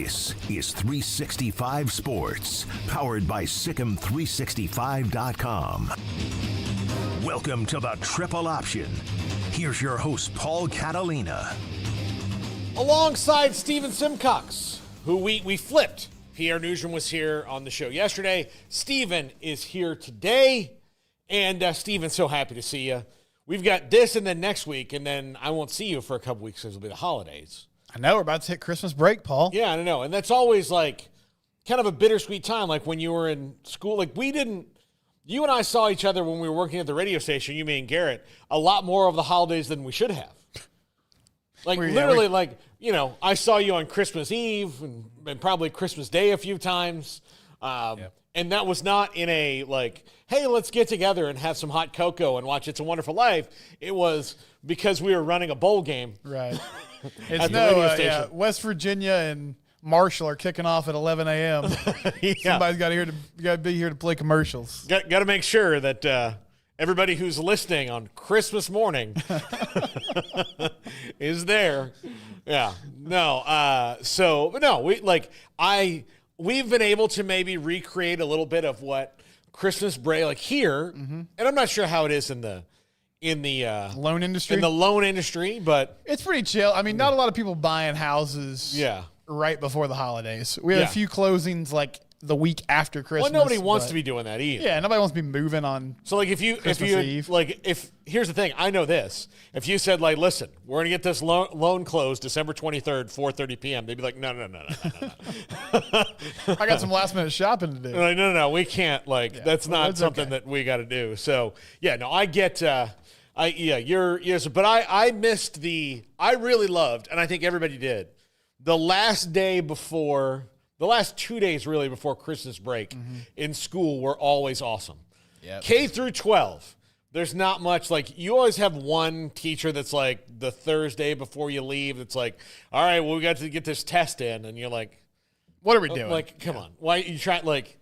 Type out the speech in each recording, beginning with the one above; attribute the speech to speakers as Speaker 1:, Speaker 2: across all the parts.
Speaker 1: This is 365 Sports, powered by Sikkim365.com. Welcome to the Triple Option. Here's your host, Paul Catalina.
Speaker 2: Alongside Steven Simcox, who we flipped. Pierre Nugent was here on the show yesterday. Steven is here today. And Steven, so happy to see you. We've got this and then next week, and then I won't see you for a couple weeks because it'll be the holidays.
Speaker 3: I know, we're about to hit Christmas break, Paul.
Speaker 2: Yeah, I know. And that's always like kind of a bittersweet time, like when you were in school. Like you and I saw each other when we were working at the radio station, you, me, and Garrett, a lot more of the holidays than we should have. Like I saw you on Christmas Eve and probably Christmas Day a few times. And that was not in a like, hey, let's get together and have some hot cocoa and watch It's a Wonderful Life. It was because we were running a bowl game.
Speaker 3: Right.
Speaker 2: It's
Speaker 3: West Virginia and Marshall are kicking off at 11 a.m.
Speaker 2: Yeah.
Speaker 3: Somebody's got to be here to play commercials.
Speaker 2: Got to make sure that everybody who's listening on Christmas morning is there. Yeah. No. We've been able to maybe recreate a little bit of what Christmas break like here, and I'm not sure how it is in the
Speaker 3: loan industry.
Speaker 2: In the loan industry, but
Speaker 3: it's pretty chill. I mean, not a lot of people buying houses. Right before the holidays. We had a few closings like the week after Christmas.
Speaker 2: Well, nobody wants to be doing that either.
Speaker 3: Yeah, nobody wants to be moving on.
Speaker 2: So like if here's the thing, I know this. If you said like, listen, we're gonna get this loan closed December 23rd, 4:30 p.m., they'd be like, no.
Speaker 3: I got some last minute shopping to do.
Speaker 2: Like, no, we can't. Like that's not something that we got to do. So I get. But I missed I really loved, and I think everybody did, the last 2 days really before Christmas break in school were always awesome. Yep. K through 12, there's not much, like you always have one teacher that's like the Thursday before you leave. It's like, all right, well, we got to get this test in. And you're like,
Speaker 3: what are we doing?
Speaker 2: Like, come on. Why you try like,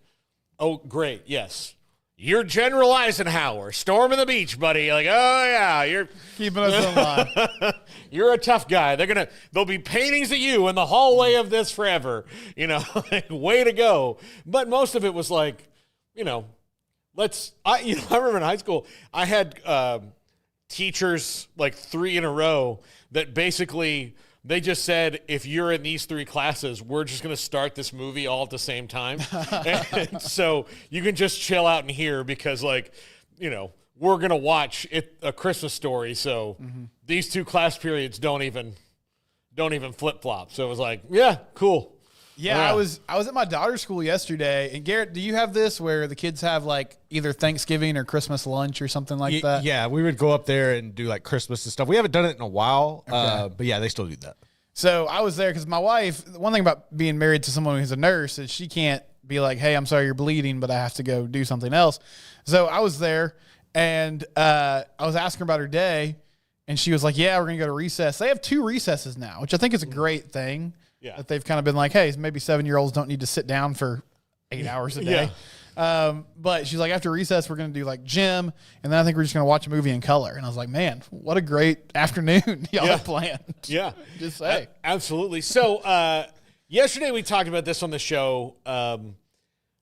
Speaker 2: oh, great. Yes. You're General Eisenhower, storming the beach, buddy. Like, oh yeah, you're
Speaker 3: keeping us in line.
Speaker 2: You're a tough guy. There'll be paintings of you in the hallway of this forever. Like, way to go. But most of it was like, I remember in high school, I had teachers like 3 in a row that basically they just said, if you're in these 3 classes, we're just going to start this movie all at the same time. And so you can just chill out in here because, like, we're going to watch A Christmas Story. So these 2 class periods don't even flip-flop. So it was like, yeah, cool.
Speaker 3: Yeah, I was at my daughter's school yesterday. And Garrett, do you have this where the kids have like either Thanksgiving or Christmas lunch or something like that?
Speaker 4: Yeah, we would go up there and do like Christmas and stuff. We haven't done it in a while, but yeah, they still do that. So
Speaker 3: I was there because my wife, one thing about being married to someone who's a nurse is she can't be like, hey, I'm sorry you're bleeding, but I have to go do something else. So I was there and I was asking her about her day and she was like, yeah, we're going to go to recess. They have 2 recesses now, which I think is a great thing. Yeah. That they've kind of been like, hey, maybe 7-year-olds don't need to sit down for 8 hours a day. Yeah. But she's like, after recess, we're going to do like gym. And then I think we're just going to watch a movie in color. And I was like, man, what a great afternoon y'all have planned.
Speaker 2: Yeah.
Speaker 3: Just say.
Speaker 2: Absolutely. So yesterday we talked about this on the show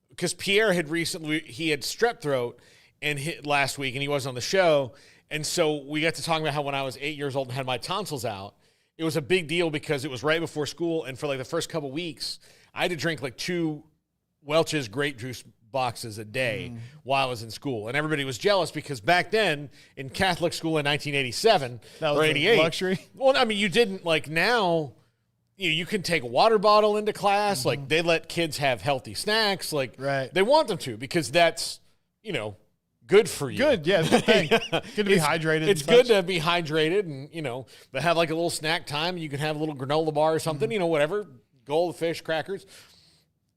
Speaker 2: because Pierre had he had strep throat and hit last week and he wasn't on the show. And so we got to talk about how when I was 8 years old and had my tonsils out, it was a big deal because it was right before school, and for like the first couple weeks, I had to drink like 2 Welch's grape juice boxes a day while I was in school, and everybody was jealous because back then in Catholic school in 1987 or 88,
Speaker 3: luxury.
Speaker 2: Well, I mean, you didn't like now. You can take a water bottle into class. Like they let kids have healthy snacks. Like they want them to because that's good for you.
Speaker 3: Good, yeah. Good thing. Good to be hydrated.
Speaker 2: It's good to be hydrated and, but have like a little snack time. You can have a little granola bar or something, whatever. Goldfish, crackers.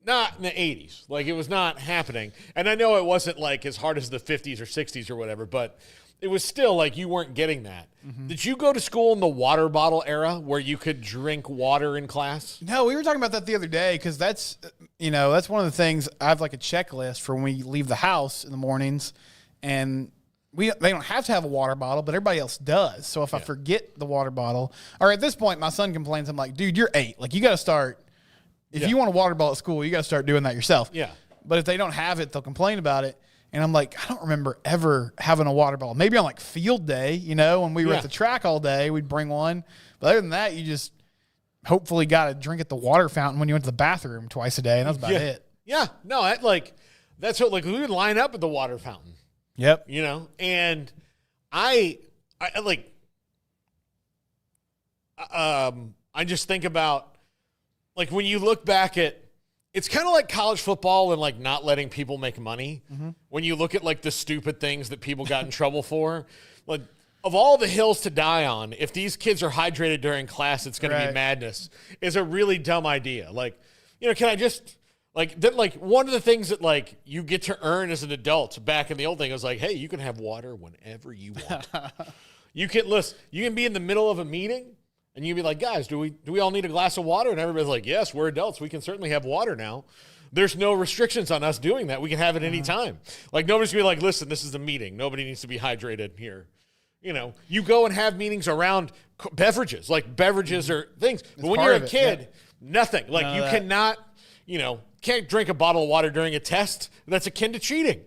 Speaker 2: Not in the 80s. Like, it was not happening. And I know it wasn't like as hard as the 50s or 60s or whatever, but it was still like you weren't getting that. Did you go to school in the water bottle era where you could drink water in class?
Speaker 3: No, we were talking about that the other day because that's one of the things. I have like a checklist for when we leave the house in the mornings. And they don't have to have a water bottle, but everybody else does. So if I forget the water bottle, or at this point, my son complains, I'm like, dude, you're 8. Like, you got to start if you want a water ball at school, you got to start doing that yourself.
Speaker 2: Yeah.
Speaker 3: But if they don't have it, they'll complain about it. And I'm like, I don't remember ever having a water ball. Maybe on like field day, you know, when we were at the track all day, we'd bring one. But other than that, you just hopefully got to drink at the water fountain when you went to the bathroom twice a day. And that's about it.
Speaker 2: Yeah. No, that's what, like, we would line up at the water fountain.
Speaker 3: Yep.
Speaker 2: You know, and I just think about, like, when you look back at, it's kind of like college football and, like, not letting people make money. Mm-hmm. When you look at, like, the stupid things that people got in trouble for, like, of all the hills to die on, if these kids are hydrated during class, it's going to be madness, is a really dumb idea. Like, you know, can I just, like, that, like, one of the things that, like, you get to earn as an adult back in the old thing was like, hey, you can have water whenever you want. You can be in the middle of a meeting and you can be like, guys, do we all need a glass of water? And everybody's like, yes, we're adults. We can certainly have water now. There's no restrictions on us doing that. We can have it any time. Like, nobody's going to be like, listen, this is a meeting. Nobody needs to be hydrated here. You know, you go and have meetings around beverages. Like, beverages are things. But when you're a kid, nothing. Like, you cannot, you know, can't drink a bottle of water during a test. That's akin to cheating.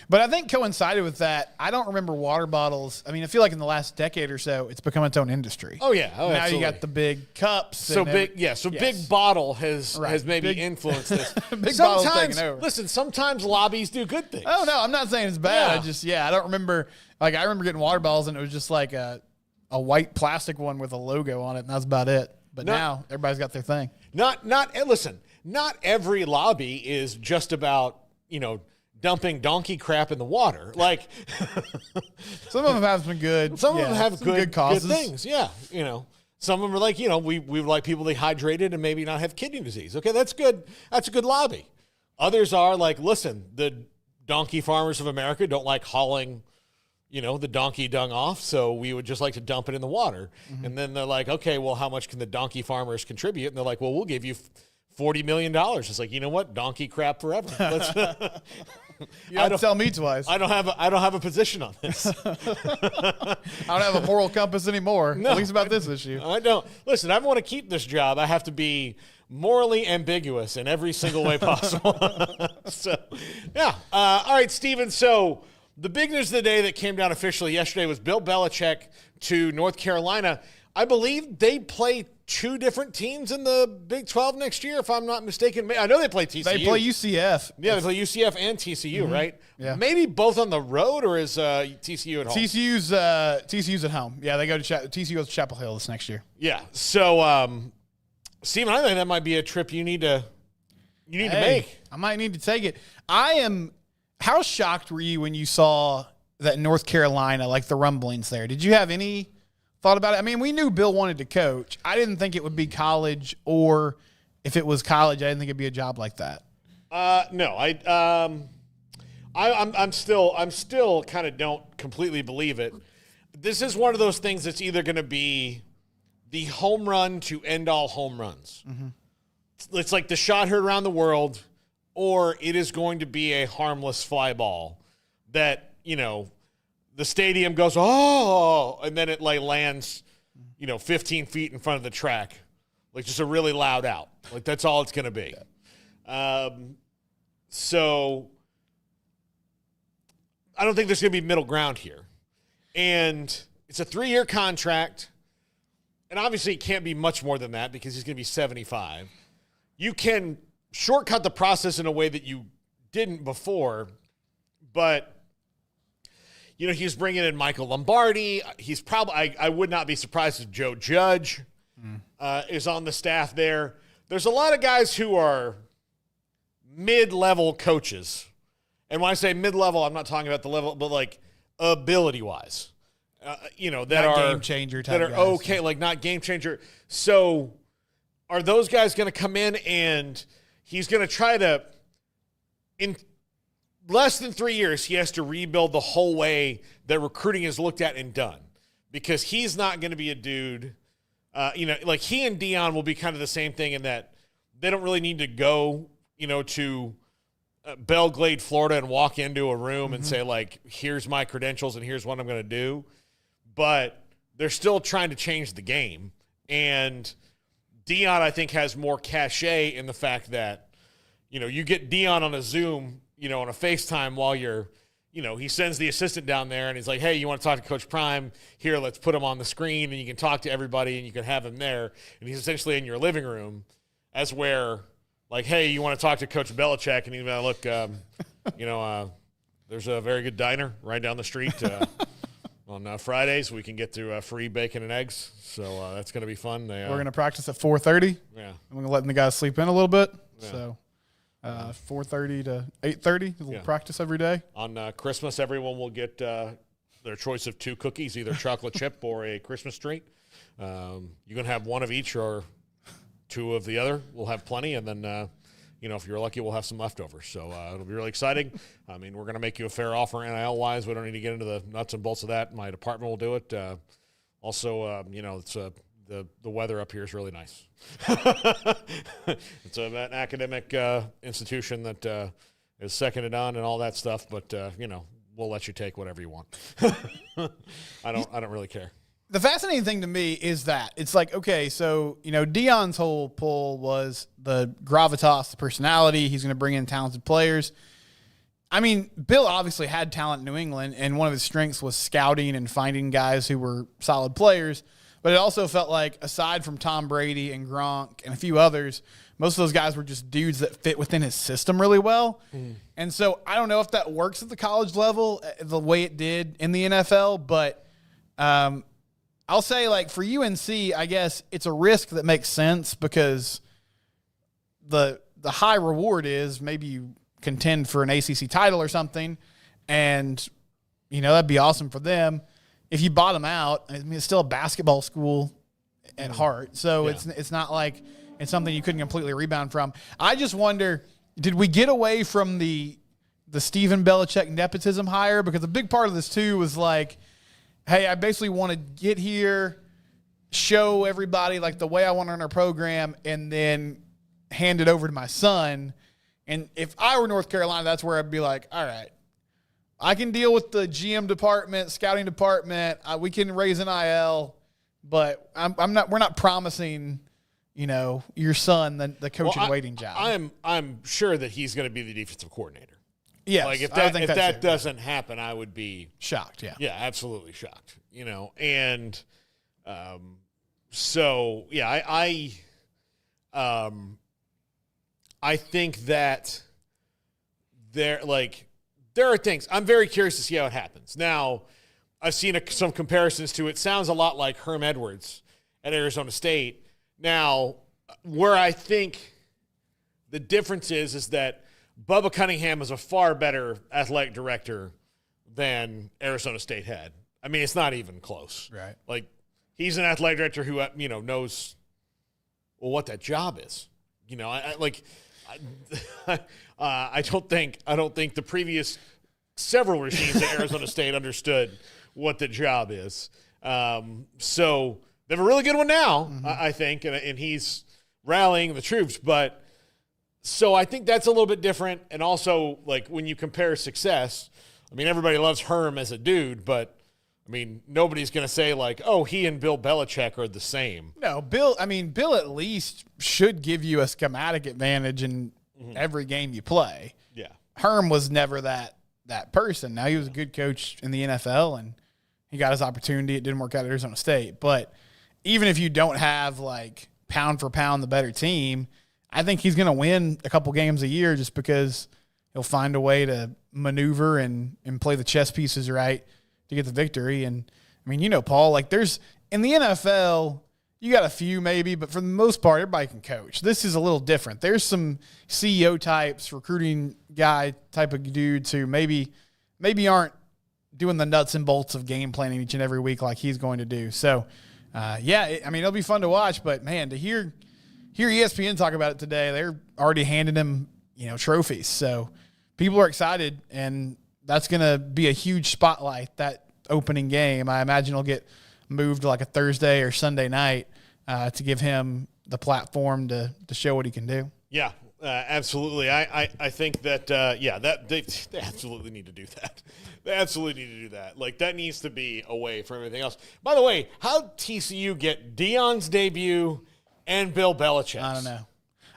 Speaker 3: But I think coincided with that, I don't remember water bottles. I mean, I feel like in the last decade or so, it's become its own industry.
Speaker 2: Oh, yeah. Oh,
Speaker 3: now
Speaker 2: absolutely.
Speaker 3: you got the big cups.
Speaker 2: So big bottle has maybe influenced this.
Speaker 3: Big bottle's taking over.
Speaker 2: Listen, sometimes lobbies do good things.
Speaker 3: Oh, no, I'm not saying it's bad.
Speaker 2: Yeah.
Speaker 3: I don't remember. Like, I remember getting water bottles, and it was just like a white plastic one with a logo on it, and that's about it. But now everybody's got their thing.
Speaker 2: Listen, not every lobby is just about, you know, dumping donkey crap in the water. Like,
Speaker 3: some of them have some good.
Speaker 2: Some of them have good
Speaker 3: causes.
Speaker 2: Good things. Yeah, you know, some of them are like, you know, we would like people dehydrated and maybe not have kidney disease. Okay, that's good. That's a good lobby. Others are like, listen, the donkey farmers of America don't like hauling, you know, the donkey dung off, so we would just like to dump it in the water. Mm-hmm. And then they're like, okay, well, how much can the donkey farmers contribute? And they're like, well, we'll give you $40 million. It's like, you know what? Donkey crap forever.
Speaker 3: You have to tell me twice.
Speaker 2: I don't have a position on this.
Speaker 3: I don't have a moral compass anymore, at least about this issue.
Speaker 2: I don't. Listen, I want to keep this job. I have to be morally ambiguous in every single way possible. So, yeah. All right, Steven. So the big news of the day that came down officially yesterday was Bill Belichick to North Carolina. I believe they play two different teams in the Big 12 next year, if I'm not mistaken. I know they play TCU.
Speaker 3: They play UCF.
Speaker 2: Yeah, they play UCF and TCU, right?
Speaker 3: Yeah.
Speaker 2: Maybe both on the road, or is TCU at home?
Speaker 3: TCU's at home. Yeah, they go to TCU goes to Chapel Hill this next year.
Speaker 2: Yeah. So, Steven, I think that might be a trip you need to make.
Speaker 3: I might need to take it. How shocked were you when you saw that North Carolina, like the rumblings there? Did you have any thought about it? I mean, we knew Bill wanted to coach. I didn't think it would be college, or if it was college, I didn't think it'd be a job like that.
Speaker 2: No, I'm still kind of don't completely believe it. This is one of those things that's either going to be the home run to end all home runs. Mm-hmm. It's like the shot heard around the world, or it is going to be a harmless fly ball that, you know, the stadium goes, oh, and then it like lands, you know, 15 feet in front of the track. Like just a really loud out. Like that's all it's going to be. So I don't think there's going to be middle ground here. And it's a 3-year contract. And obviously it can't be much more than that because he's going to be 75. You can shortcut the process in a way that you didn't before, but you know, he's bringing in Michael Lombardi. He's probably, I would not be surprised if Joe Judge is on the staff there. There's a lot of guys who are mid-level coaches. And when I say mid-level, I'm not talking about the level, but like ability-wise. You know, that
Speaker 3: not
Speaker 2: are
Speaker 3: game changer type
Speaker 2: that are
Speaker 3: guys.
Speaker 2: okay, like not game changer. So are those guys going to come in and he's going to try to, in less than 3 years, he has to rebuild the whole way that recruiting is looked at and done, because he's not going to be a dude, you know, like he and Dion will be kind of the same thing in that they don't really need to go, you know, to Belle Glade, Florida and walk into a room and say like, here's my credentials and here's what I'm going to do. But they're still trying to change the game. And Dion, I think, has more cachet in the fact that, you get Dion on a Zoom, on a FaceTime while you're, he sends the assistant down there and he's like, hey, you want to talk to Coach Prime? Here, let's put him on the screen and you can talk to everybody and you can have him there. And he's essentially in your living room, as where, like, hey, you want to talk to Coach Belichick? And he's like, look, there's a very good diner right down the street. On Fridays, we can get through free bacon and eggs. So that's going to be fun.
Speaker 3: We're going to practice at 4:30.
Speaker 2: Yeah.
Speaker 3: I'm going to let the guys sleep in a little bit.
Speaker 2: Yeah.
Speaker 3: So 4:30 to 8:30, a little practice every day.
Speaker 2: On Christmas, everyone will get their choice of 2 cookies, either chocolate chip or a Christmas treat. You can have one of each or 2 of the other. We'll have plenty, and then if you're lucky, we'll have some leftovers. So it'll be really exciting. I mean, we're going to make you a fair offer NIL-wise. We don't need to get into the nuts and bolts of that. My department will do it. Also, it's the weather up here is really nice. It's an academic institution that is seconded on and all that stuff, but, we'll let you take whatever you want. I don't really care.
Speaker 3: The fascinating thing to me is that it's like, okay, so, Dion's whole pull was the gravitas, the personality. He's going to bring in talented players. I mean, Bill obviously had talent in New England, and one of his strengths was scouting and finding guys who were solid players. But it also felt like, aside from Tom Brady and Gronk and a few others, most of those guys were just dudes that fit within his system really well. And so I don't know if that works at the college level the way it did in the NFL, but I'll say, like, for UNC, I guess it's a risk that makes sense because the high reward is maybe you contend for an ACC title or something, and, that'd be awesome for them. If you bottom out, I mean, it's still a basketball school at heart, so it's not like it's something you couldn't completely rebound from. I just wonder, did we get away from the Stephen Belichick nepotism hire? Because a big part of this, too, was like, hey, I basically want to get here, show everybody like the way I want to run our program, and then hand it over to my son. And if I were North Carolina, that's where I'd be like, all right, I can deal with the GM department, scouting department. We can raise NIL, but we're not promising, your son the coach in waiting job.
Speaker 2: I'm sure that he's going to be the defensive coordinator.
Speaker 3: Yes,
Speaker 2: like if that doesn't happen, I would be
Speaker 3: shocked. Yeah,
Speaker 2: absolutely shocked. And so yeah, I think that there are things. I'm very curious to see how it happens. Now, I've seen some comparisons to it. Sounds a lot like Herm Edwards at Arizona State. Now, where I think the difference is that Bubba Cunningham is a far better athletic director than Arizona State had. I mean, it's not even close.
Speaker 3: Right.
Speaker 2: Like, he's an athletic director who, knows what that job is. I don't think the previous several regimes at Arizona State understood what the job is. So they have a really good one now, I think, and he's rallying the troops. But so I think that's a little bit different. And also, like, when you compare success, I mean, everybody loves Herm as a dude, but I mean, nobody's going to say, like, oh, he and Bill Belichick are the same.
Speaker 3: No, Bill at least should give you a schematic advantage in every game you play.
Speaker 2: Yeah.
Speaker 3: Herm was never that person. Now, he was a good coach in the NFL, and he got his opportunity. It didn't work out at Arizona State. But even if you don't have, like, pound for pound the better team, I think he's going to win a couple games a year just because he'll find a way to maneuver and play the chess pieces right to get the victory. And, I mean, Paul, like, there's – in the NFL, you got a few maybe, but for the most part, everybody can coach. This is a little different. There's some CEO types, recruiting guy type of dudes who maybe aren't doing the nuts and bolts of game planning each and every week like he's going to do. So, it'll be fun to watch. But, man, to hear ESPN talk about it today, they're already handing him, trophies. So people are excited, and that's going to be a huge spotlight, that opening game. I imagine it'll get moved to like a Thursday or Sunday night to give him the platform to show what he can do.
Speaker 2: Yeah, absolutely. I think that, that they absolutely need to do that. They absolutely need to do that. Like, that needs to be away from everything else. By the way, how'd TCU get Deion's debut and Bill Belichick.
Speaker 3: I don't know.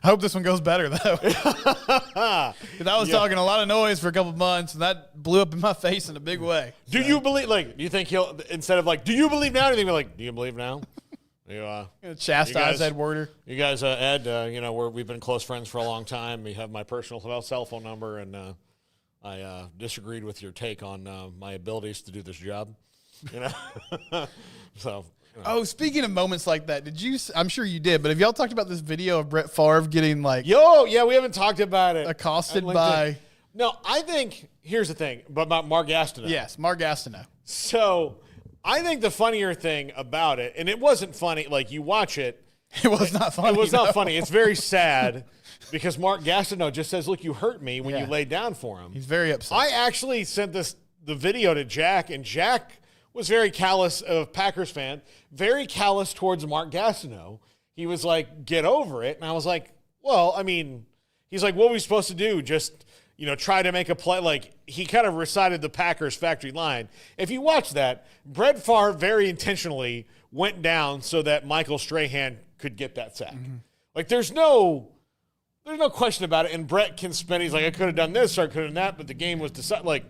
Speaker 3: I hope this one goes better, though. Because I was talking a lot of noise for a couple months, and that blew up in my face in a big way.
Speaker 2: Do you believe, do you think he'll, instead of do you believe now, do you think like, do you believe now?
Speaker 3: Chastise Ed Werder.
Speaker 2: You guys, Ed, we've been close friends for a long time. You have my personal cell phone number, and I disagreed with your take on my abilities to do this job. So.
Speaker 3: Oh, speaking of moments like that, I'm sure you did, but have y'all talked about this video of Brett Favre getting
Speaker 2: yeah, we haven't talked about it.
Speaker 3: Accosted by.
Speaker 2: No, I think, here's the thing, about Mark Gastineau.
Speaker 3: Yes, Mark Gastineau.
Speaker 2: So I think the funnier thing about it, and it wasn't funny, you watch it.
Speaker 3: It was not funny.
Speaker 2: It was not funny. It's very sad because Mark Gastineau just says, look, you hurt me when you laid down for him.
Speaker 3: He's very upset.
Speaker 2: I actually sent the video to Jack, and Jack was very callous, a Packers fan, very callous towards Mark Gastineau. He was like, get over it. And I was like, well, I mean, he's like, what are we supposed to do? Just, try to make a play. He kind of recited the Packers factory line. If you watch that, Brett Favre very intentionally went down so that Michael Strahan could get that sack. Mm-hmm. There's no question about it. And Brett can spin. He's like, I could have done this or I could have done that, but the game was decided.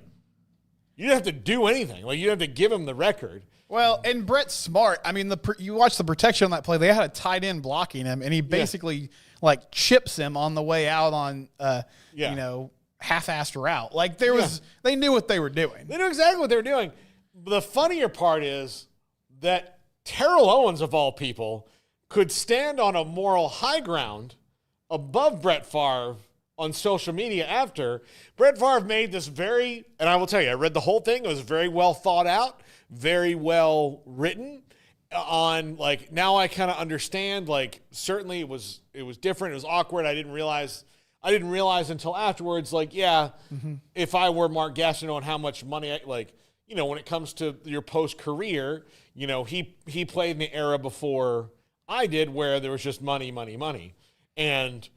Speaker 2: You didn't have to do anything. You didn't have to give him the record.
Speaker 3: Well, and Brett's smart. I mean, you watch the protection on that play. They had a tight end blocking him, and he basically chips him on the way out on half-assed route. They knew what they were doing.
Speaker 2: They knew exactly what they were doing. The funnier part is that Terrell Owens, of all people, could stand on a moral high ground above Brett Favre on social media after. Brett Favre made this and I will tell you, I read the whole thing. It was very well thought out, very well written on now I kind of understand, certainly it was different. It was awkward. I didn't realize until afterwards, if I were Mark Gastineau and how much money when it comes to your post-career, he played in the era before I did where there was just money. And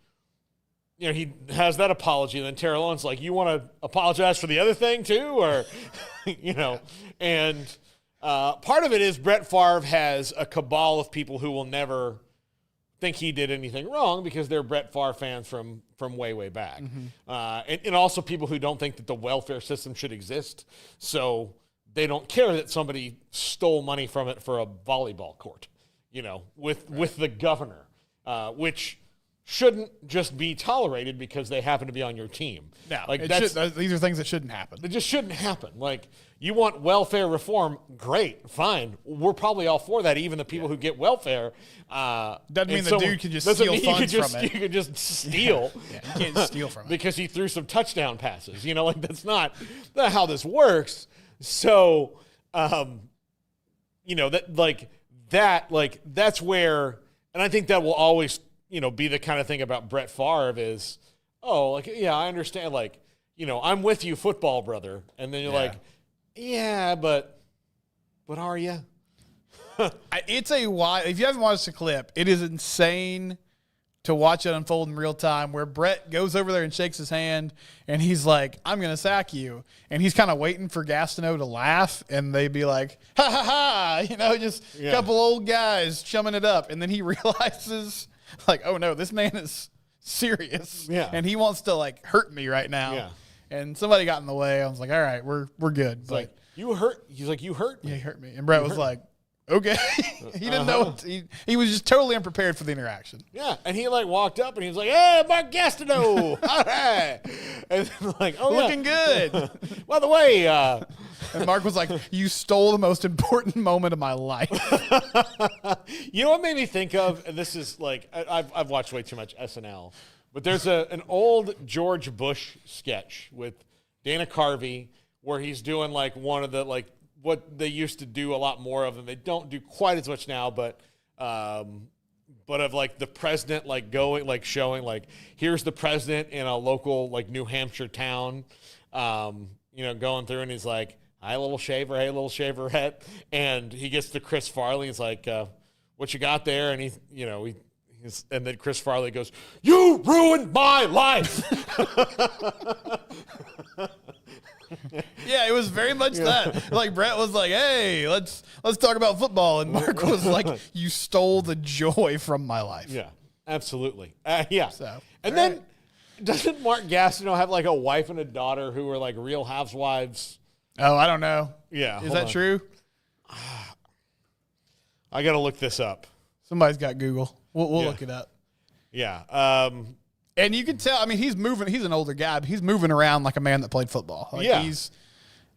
Speaker 2: he has that apology, and then Terrell Owens you want to apologize for the other thing too, or and part of it is Brett Favre has a cabal of people who will never think he did anything wrong because they're Brett Favre fans from way back, and also people who don't think that the welfare system should exist, so they don't care that somebody stole money from it for a volleyball court, with the governor, which shouldn't just be tolerated because they happen to be on your team.
Speaker 3: No, these are things that shouldn't happen.
Speaker 2: They just shouldn't happen. You want welfare reform, great, fine. We're probably all for that, even the people who get welfare.
Speaker 3: Doesn't mean the dude can just steal funds from it.
Speaker 2: You could just steal.
Speaker 3: You can't steal from it.
Speaker 2: Because he threw some touchdown passes. That's not how this works. So, that's where, and I think that will always be the kind of thing about Brett Favre is, I understand, I'm with you, football brother. And then you're but are you?
Speaker 3: It's if you haven't watched the clip, it is insane to watch it unfold in real time where Brett goes over there and shakes his hand and he's like, I'm going to sack you. And he's kind of waiting for Gastineau to laugh and they'd be like, ha ha ha, just a couple old guys chumming it up. And then he realizes oh no, this man is serious.
Speaker 2: Yeah.
Speaker 3: And he wants to hurt me right now.
Speaker 2: Yeah.
Speaker 3: And somebody got in the way. I was like, all right, we're good.
Speaker 2: But you hurt. He's like, you hurt me.
Speaker 3: Yeah, he hurt me. And Brett was like, okay. He didn't know. He was just totally unprepared for the interaction.
Speaker 2: Yeah. And he walked up and he was like, hey, Mark Gastineau. All right. And
Speaker 3: looking good.
Speaker 2: By the way,
Speaker 3: and Mark was like, you stole the most important moment of my life.
Speaker 2: You know what made me think of, and this is I've watched way too much SNL, but there's an old George Bush sketch with Dana Carvey where he's doing one of the what they used to do a lot more of, and they don't do quite as much now, but of the president going showing here's the president in a local New Hampshire town, going through, and he's like, hi, little shaver, hey, little shaverette. And he gets to Chris Farley. He's like, what you got there? And and then Chris Farley goes, you ruined my life.
Speaker 3: Yeah, it was very much that. Like Brett was like, "Hey, let's talk about football," and Mark was like, "You stole the joy from my life."
Speaker 2: Yeah, absolutely. Yeah.
Speaker 3: So,
Speaker 2: and then doesn't Mark Gastineau have like a wife and a daughter who are like real housewives?
Speaker 3: Oh, I don't know.
Speaker 2: Yeah.
Speaker 3: Is that true?
Speaker 2: I got to look this up.
Speaker 3: Somebody's got Google. We'll look it up.
Speaker 2: Yeah.
Speaker 3: And you can tell. I mean, he's moving. He's an older guy, but he's moving around like a man that played football. Like
Speaker 2: Yeah.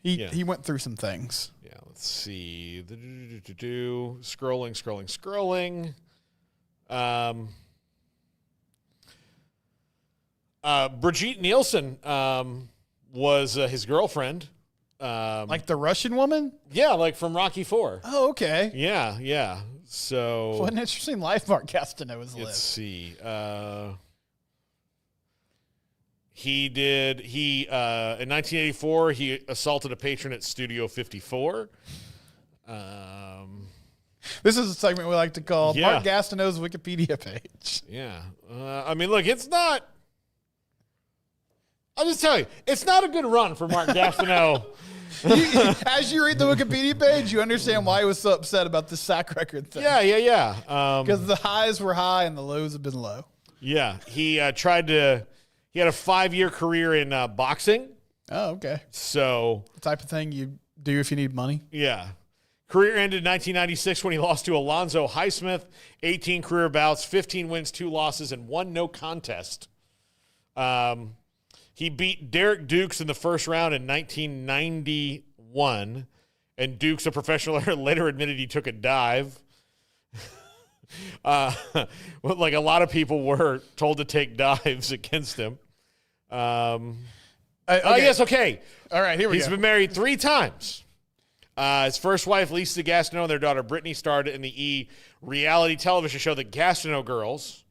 Speaker 3: He went through some things.
Speaker 2: Yeah. Let's see. Scrolling. Brigitte Nielsen was his girlfriend.
Speaker 3: Like the Russian woman?
Speaker 2: Yeah, like from Rocky IV.
Speaker 3: Oh, okay.
Speaker 2: Yeah. So
Speaker 3: What an interesting life Mark Gastineau has lived.
Speaker 2: let's see. In 1984 he assaulted a patron at Studio 54.
Speaker 3: This is a segment we like to call
Speaker 2: Yeah.
Speaker 3: Mark Gastineau's Wikipedia page.
Speaker 2: Yeah. I mean, look, it's not. I'll just tell you, it's not a good run for Mark Gastineau.
Speaker 3: As you read the Wikipedia page, you understand why he was so upset about the sack record thing.
Speaker 2: Yeah.
Speaker 3: Because the highs were high and the lows have been low.
Speaker 2: Yeah. He tried to. He had a 5-year career in boxing.
Speaker 3: Oh, okay.
Speaker 2: So
Speaker 3: The type of thing you do if you need money.
Speaker 2: yeah. Career ended in 1996 when he lost to Alonzo Highsmith. 18 career bouts, 15 wins, 2 losses, and 1 no contest. He beat Derek Dukes in the first round in 1991, and Dukes, a professional, later admitted he took a dive. Like a lot of people were told to take dives against him.
Speaker 3: Okay.
Speaker 2: Yes, okay.
Speaker 3: All right, here we
Speaker 2: He's
Speaker 3: go.
Speaker 2: been married 3 times. His first wife, Lisa Gastineau, and their daughter, Brittany, starred in the reality television show, The Gastineau Girls.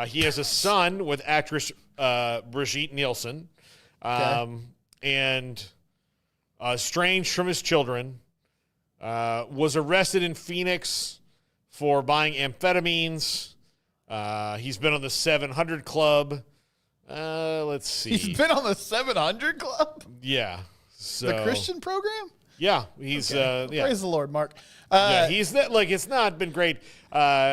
Speaker 2: He has a son with actress Brigitte Nielsen, and estranged from his children. Was arrested in Phoenix for buying amphetamines. He's been on the 700 Club. Let's see.
Speaker 3: He's been on the 700 Club?
Speaker 2: Yeah. So,
Speaker 3: The Christian program?
Speaker 2: Yeah, he's
Speaker 3: Praise the Lord, Mark.
Speaker 2: he's that like it's not been great.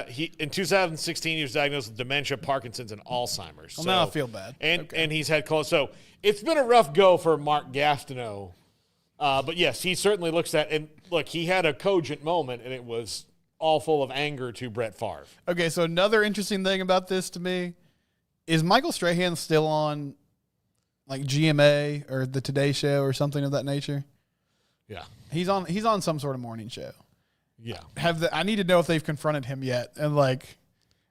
Speaker 2: He in 2016 he was diagnosed with dementia, Parkinson's, and Alzheimer's.
Speaker 3: Well, now I feel bad.
Speaker 2: And he's had cold. So it's been a rough go for Mark Gastineau. But yes, he certainly looks at and look, he had a cogent moment, and it was all full of anger to Brett Favre.
Speaker 3: Okay, so another interesting thing about this to me is Michael Strahan still on like GMA or the Today Show or something of that nature?
Speaker 2: Yeah,
Speaker 3: He's on some sort of morning show.
Speaker 2: yeah.
Speaker 3: I need to know if they've confronted him yet and like,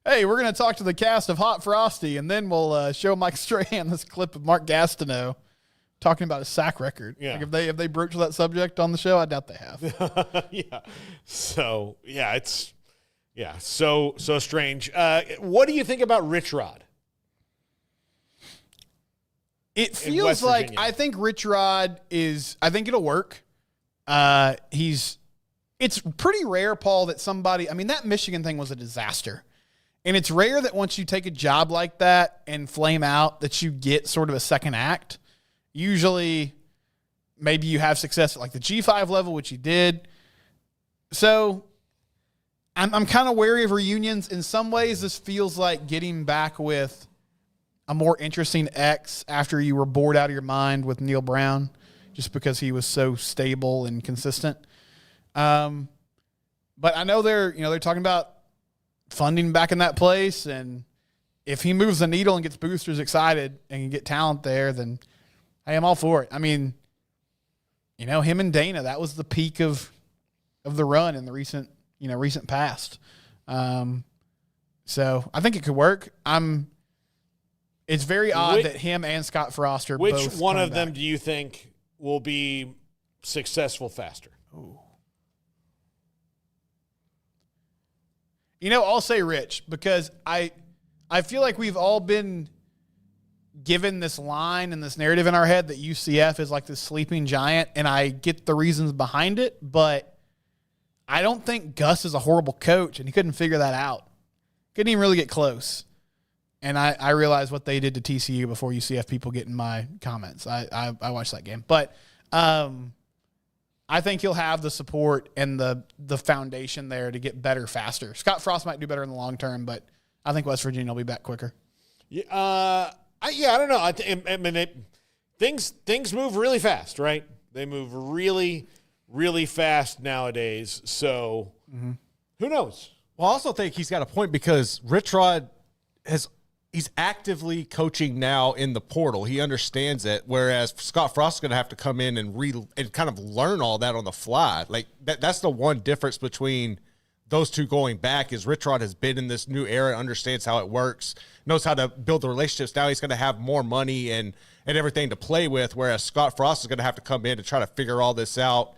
Speaker 3: hey, we're going to talk to the cast of Hot Frosty and then we'll show Mike Strahan this clip of Mark Gastineau talking about his sack record.
Speaker 2: Yeah.
Speaker 3: Like if they broached that subject on the show, I doubt they have.
Speaker 2: Yeah. So so strange. What do you think about Rich Rod?
Speaker 3: It
Speaker 2: West
Speaker 3: feels like
Speaker 2: Virginia.
Speaker 3: I think Rich Rod I think it'll work. It's pretty rare, Paul, that that Michigan thing was a disaster. And it's rare that once you take a job like that and flame out that you get sort of a second act. Usually maybe you have success at like the G5 level, which you did. So I'm kind of wary of reunions. In some ways, this feels like getting back with a more interesting ex after you were bored out of your mind with Neil Brown, just because he was so stable and consistent. But I know they're talking about funding back in that place, and if he moves the needle and gets boosters excited and can get talent there, then hey, I'm all for it. I mean, him and Dana, that was the peak of the run in the recent past. So I think it could work. It's very odd that him and Scott Frost are both.
Speaker 2: Which one of
Speaker 3: coming
Speaker 2: them
Speaker 3: back.
Speaker 2: do you think will be successful faster?
Speaker 3: Ooh. I'll say Rich because I feel like we've all been given this line and this narrative in our head that UCF is like this sleeping giant, and I get the reasons behind it, but I don't think Gus is a horrible coach, and he couldn't figure that out. Couldn't even really get close. And I realized what they did to TCU before UCF people get in my comments. I watched that game. But I think he'll have the support and the foundation there to get better faster. Scott Frost might do better in the long term, but I think West Virginia will be back quicker.
Speaker 2: Yeah, I don't know. I mean, things move really fast, right? They move really, really fast nowadays. So who knows?
Speaker 4: Well, I also think he's got a point because Rich Rod he's actively coaching now in the portal. He understands it, whereas Scott Frost is going to have to come in and kind of learn all that on the fly. Like that's the one difference between those two going back is Rich Rod has been in this new era, understands how it works, knows how to build the relationships. Now he's going to have more money and everything to play with, whereas Scott Frost is going to have to come in to try to figure all this out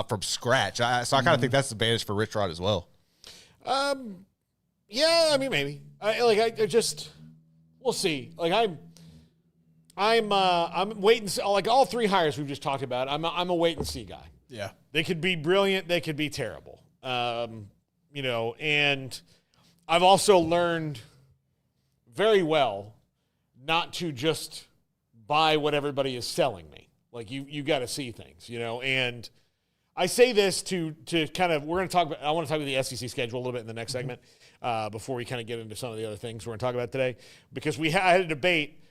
Speaker 4: from scratch. So I kind of think that's the advantage for Rich Rod as well.
Speaker 2: Yeah, I mean, maybe. We'll see. Like I'm waiting. Like all three hires we've just talked about, I'm a wait and see guy.
Speaker 3: Yeah,
Speaker 2: they could be brilliant. They could be terrible. And I've also learned very well not to just buy what everybody is selling me. Like you got to see things, and I say this to kind of, I want to talk about the SEC schedule a little bit in the next segment before we kind of get into some of the other things we're going to talk about today, because I had a debate.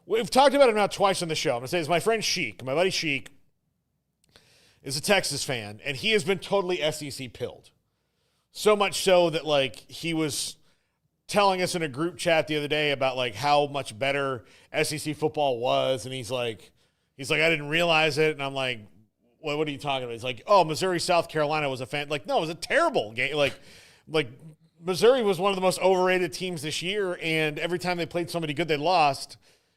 Speaker 2: We've talked about it now twice on the show. I'm going to say this. My friend Sheik, my buddy Sheik, is a Texas fan, and he has been totally SEC pilled. So much so that, like, he was telling us in a group chat the other day about, like, how much better SEC football was, and he's like, I didn't realize it, and I'm like, what are you talking about? He's like, oh, Missouri, South Carolina was a fan. Like, no, it was a terrible game. Like Missouri was one of the most overrated teams this year, and every time they played somebody good, they lost.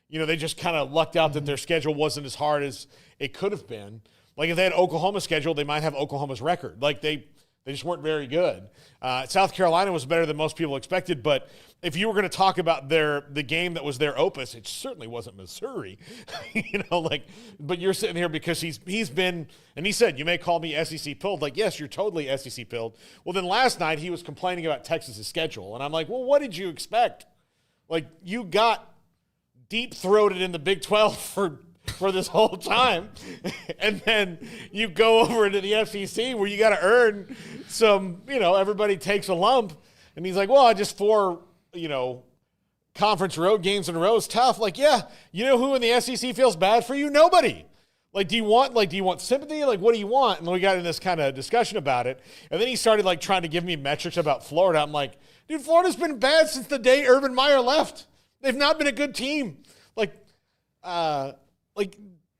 Speaker 2: They just kind of lucked out that their schedule wasn't as hard as it could have been. Like, if they had Oklahoma's schedule, they might have Oklahoma's record. Like, they just weren't very good. South Carolina was better than most people expected, but if you were going to talk about the game that was their opus, it certainly wasn't Missouri. But you're sitting here because he's been, and he said, you may call me SEC pilled. Like, yes, you're totally SEC pilled. Well, then last night he was complaining about Texas's schedule, and I'm like, well, what did you expect? Like, you got deep-throated in the Big 12 for this whole time, and then you go over into the FCC where you got to earn some, everybody takes a lump, and he's like, well, I just 4, conference road games in a row is tough. Like, yeah, who in the SEC feels bad for you? Nobody. Like, do you want sympathy? Like, what do you want? And then we got in this kind of discussion about it, and then he started, like, trying to give me metrics about Florida. I'm like, dude, Florida's been bad since the day Urban Meyer left. They've not been a good team.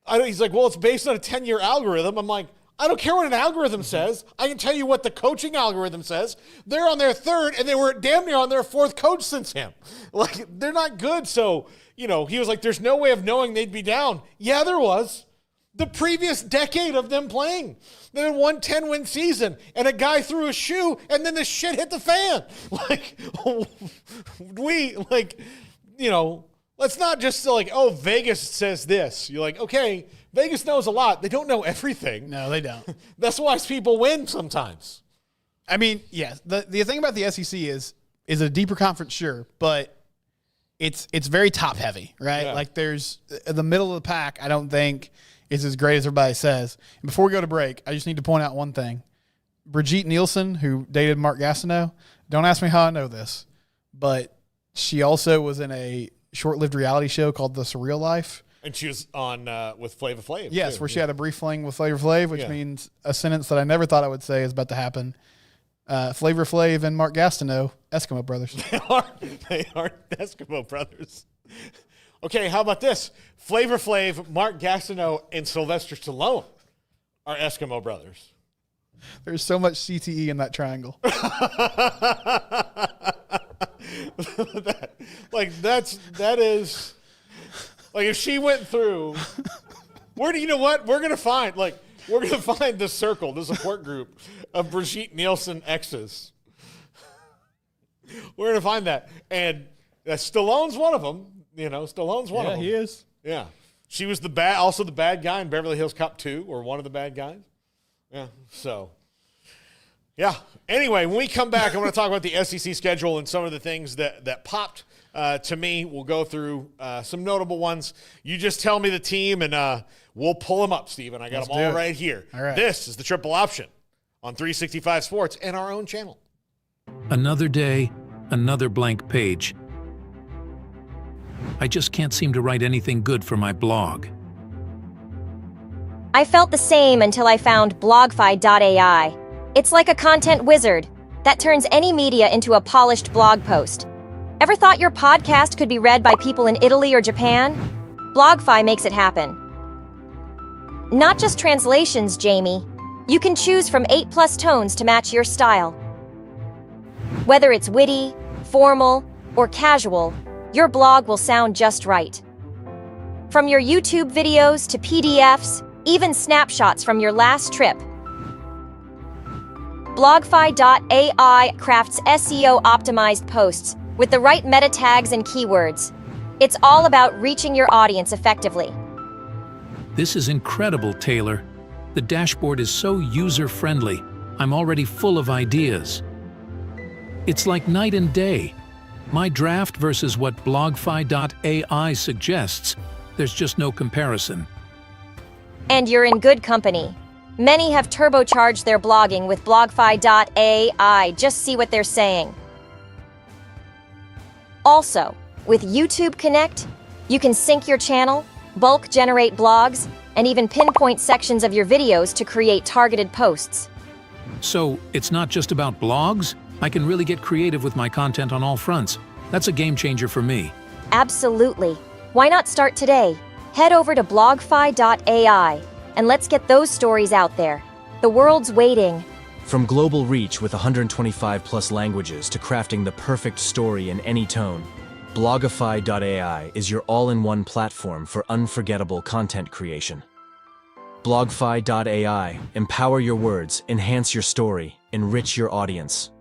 Speaker 2: He's like, well, it's based on a 10-year algorithm. I'm like, I don't care what an algorithm says. I can tell you what the coaching algorithm says. They're on their third, and they were damn near on their fourth coach since him. Like, they're not good. So, he was like, there's no way of knowing they'd be down. Yeah, there was. The previous decade of them playing. They had one 10-win season, and a guy threw a shoe, and then the shit hit the fan. Let's not just like, oh, Vegas says this. You're like, okay, Vegas knows a lot. They don't know everything.
Speaker 3: No, they don't.
Speaker 2: That's why people win sometimes.
Speaker 3: I mean, yes. The thing about the SEC is a deeper conference, sure, but it's very top heavy, right?
Speaker 2: Yeah.
Speaker 3: Like, there's the middle of the pack. I don't think is as great as everybody says. And before we go to break, I just need to point out one thing. Brigitte Nielsen, who dated Mark Gastineau, don't ask me how I know this, but she also was in a short-lived reality show called The Surreal Life.
Speaker 2: And she was on with Flavor Flav.
Speaker 3: Yes,
Speaker 2: too.
Speaker 3: where she had a brief fling with Flavor Flav, which means a sentence that I never thought I would say is about to happen. Flavor Flav and Mark Gastineau, Eskimo brothers.
Speaker 2: They are Eskimo brothers. Okay, how about this? Flavor Flav, Mark Gastineau, and Sylvester Stallone are Eskimo brothers.
Speaker 3: There's so much CTE in that triangle.
Speaker 2: that is like, if she went through, you know what? We're gonna find the circle, the support group of Brigitte Nielsen exes. We're gonna find that, and Stallone's one of them. Stallone's one of them.
Speaker 3: Yeah, he is.
Speaker 2: Yeah, she was the bad guy in Beverly Hills Cop 2, or one of the bad guys. Yeah, so Yeah. Anyway, when we come back, I want to talk about the SEC schedule and some of the things that popped to me. We'll go through some notable ones. You just tell me the team, and we'll pull them up, Steven. I got them all right here.
Speaker 3: All right.
Speaker 2: This is the Triple Option on 365 Sports and our own channel.
Speaker 5: Another day, another blank page. I just can't seem to write anything good for my blog.
Speaker 6: I felt the same until I found BlogFi.ai. It's like a content wizard that turns any media into a polished blog post. Ever thought your podcast could be read by people in Italy or Japan? BlogFi makes it happen. Not just translations, Jamie. You can choose from 8+ tones to match your style. Whether it's witty, formal, or casual, your blog will sound just right. From your YouTube videos to PDFs, even snapshots from your last trip, BlogFi.ai crafts SEO-optimized posts with the right meta tags and keywords. It's all about reaching your audience effectively.
Speaker 5: This is incredible, Taylor. The dashboard is so user-friendly. I'm already full of ideas. It's like night and day. My draft versus what BlogFi.ai suggests. There's just no comparison.
Speaker 6: And you're in good company. Many have turbocharged their blogging with BlogFi.ai. Just see what they're saying. Also, with YouTube Connect, you can sync your channel, bulk generate blogs, and even pinpoint sections of your videos to create targeted posts.
Speaker 5: So, it's not just about blogs? I can really get creative with my content on all fronts. That's a game changer for me.
Speaker 6: Absolutely. Why not start today? Head over to BlogFi.ai and let's get those stories out there. The world's waiting.
Speaker 7: From global reach with 125+ languages to crafting the perfect story in any tone, Blogify.ai is your all-in-one platform for unforgettable content creation. Blogify.ai. Empower your words, enhance your story, enrich your audience.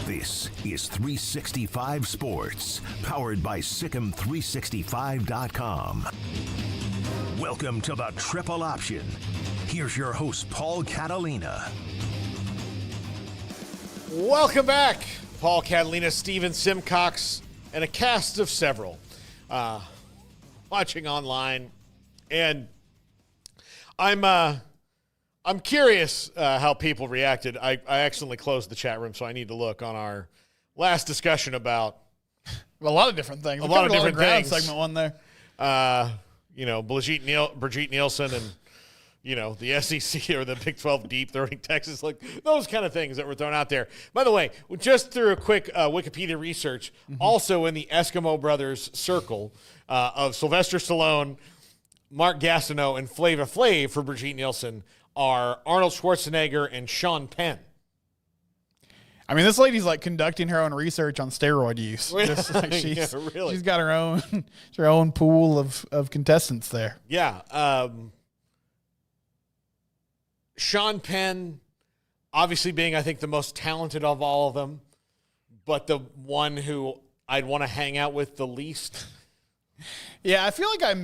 Speaker 1: This is 365 Sports, powered by Sikkim365.com. Welcome to the Triple Option. Here's your host, Paul Catalina.
Speaker 2: Welcome back. Paul Catalina, Steven Simcox, and a cast of several watching online. And I'm curious how people reacted. I accidentally closed the chat room, so I need to look on our last discussion about
Speaker 3: A lot of different things.
Speaker 2: a lot of different things.
Speaker 3: Segment one there.
Speaker 2: Brigitte Nielsen and, the SEC or the Big 12 deep throwing Texas, like those kind of things that were thrown out there. By the way, just through a quick Wikipedia research, also in the Eskimo brothers circle of Sylvester Stallone, Mark Gastineau, and Flava Flav for Brigitte Nielsen are Arnold Schwarzenegger and Sean Penn.
Speaker 3: I mean, this lady's like conducting her own research on steroid use. Just like she's got her own pool of contestants there.
Speaker 2: Yeah. Sean Penn, obviously being, I think, the most talented of all of them, but the one who I'd want to hang out with the least.
Speaker 3: Yeah, I feel like I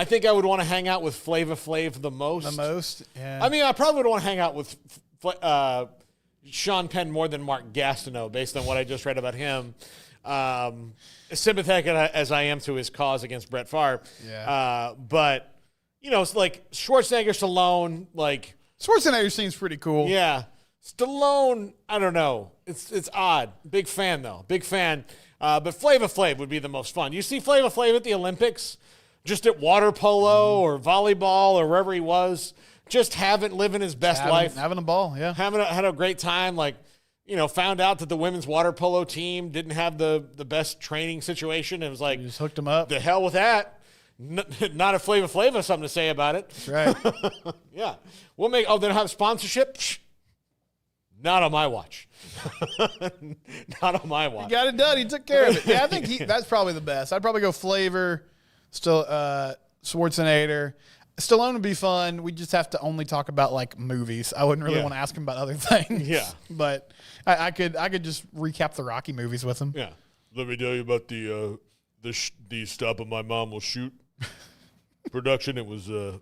Speaker 2: think I would want to hang out with Flava Flav the most.
Speaker 3: Yeah.
Speaker 2: I mean, I probably would want to hang out with Sean Penn more than Mark Gastineau, based on what I just read about him. Sympathetic as I am to his cause against Brett Favre.
Speaker 3: Yeah.
Speaker 2: But, it's like Schwarzenegger, Stallone, like...
Speaker 3: Schwarzenegger seems pretty cool.
Speaker 2: Yeah. Stallone, I don't know. It's odd. Big fan, though. Big fan. But Flava Flav would be the most fun. You see Flava Flav at the Olympics, just at water polo or volleyball or wherever he was, just living his best life.
Speaker 3: Having a ball, yeah.
Speaker 2: Had a great time. Like, found out that the women's water polo team didn't have the best training situation. It was like,
Speaker 3: You just hooked him up.
Speaker 2: the hell with that. Not a Flava Flav has something to say about it.
Speaker 3: That's right.
Speaker 2: Yeah. We'll they'll have sponsorship. Not on my watch. Not on my watch.
Speaker 3: He got it done. He took care of it. Yeah, I think that's probably the best. I'd probably go Flavor, Schwarzenegger. Stallone would be fun. We just have to only talk about like movies. I wouldn't really want to ask him about other things.
Speaker 2: Yeah.
Speaker 3: But I could just recap the Rocky movies with him.
Speaker 2: Yeah. Let me tell you about the Stop of My Mom Will Shoot production. It was a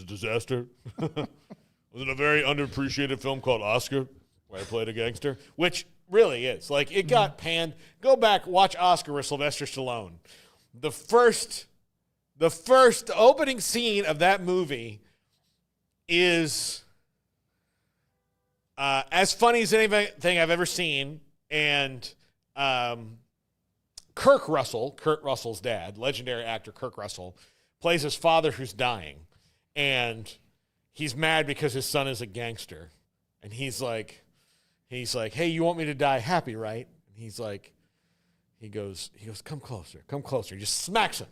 Speaker 2: disaster. Was it a very underappreciated film called Oscar, where I played a gangster? Which really is. Like, it got panned. Go back, watch Oscar with Sylvester Stallone. The first opening scene of that movie is as funny as anything I've ever seen. And Kurt Russell's dad, legendary actor Kurt Russell, plays his father who's dying. And he's mad because his son is a gangster. And he's like, hey, you want me to die happy, right? And he goes, come closer. He just smacks him.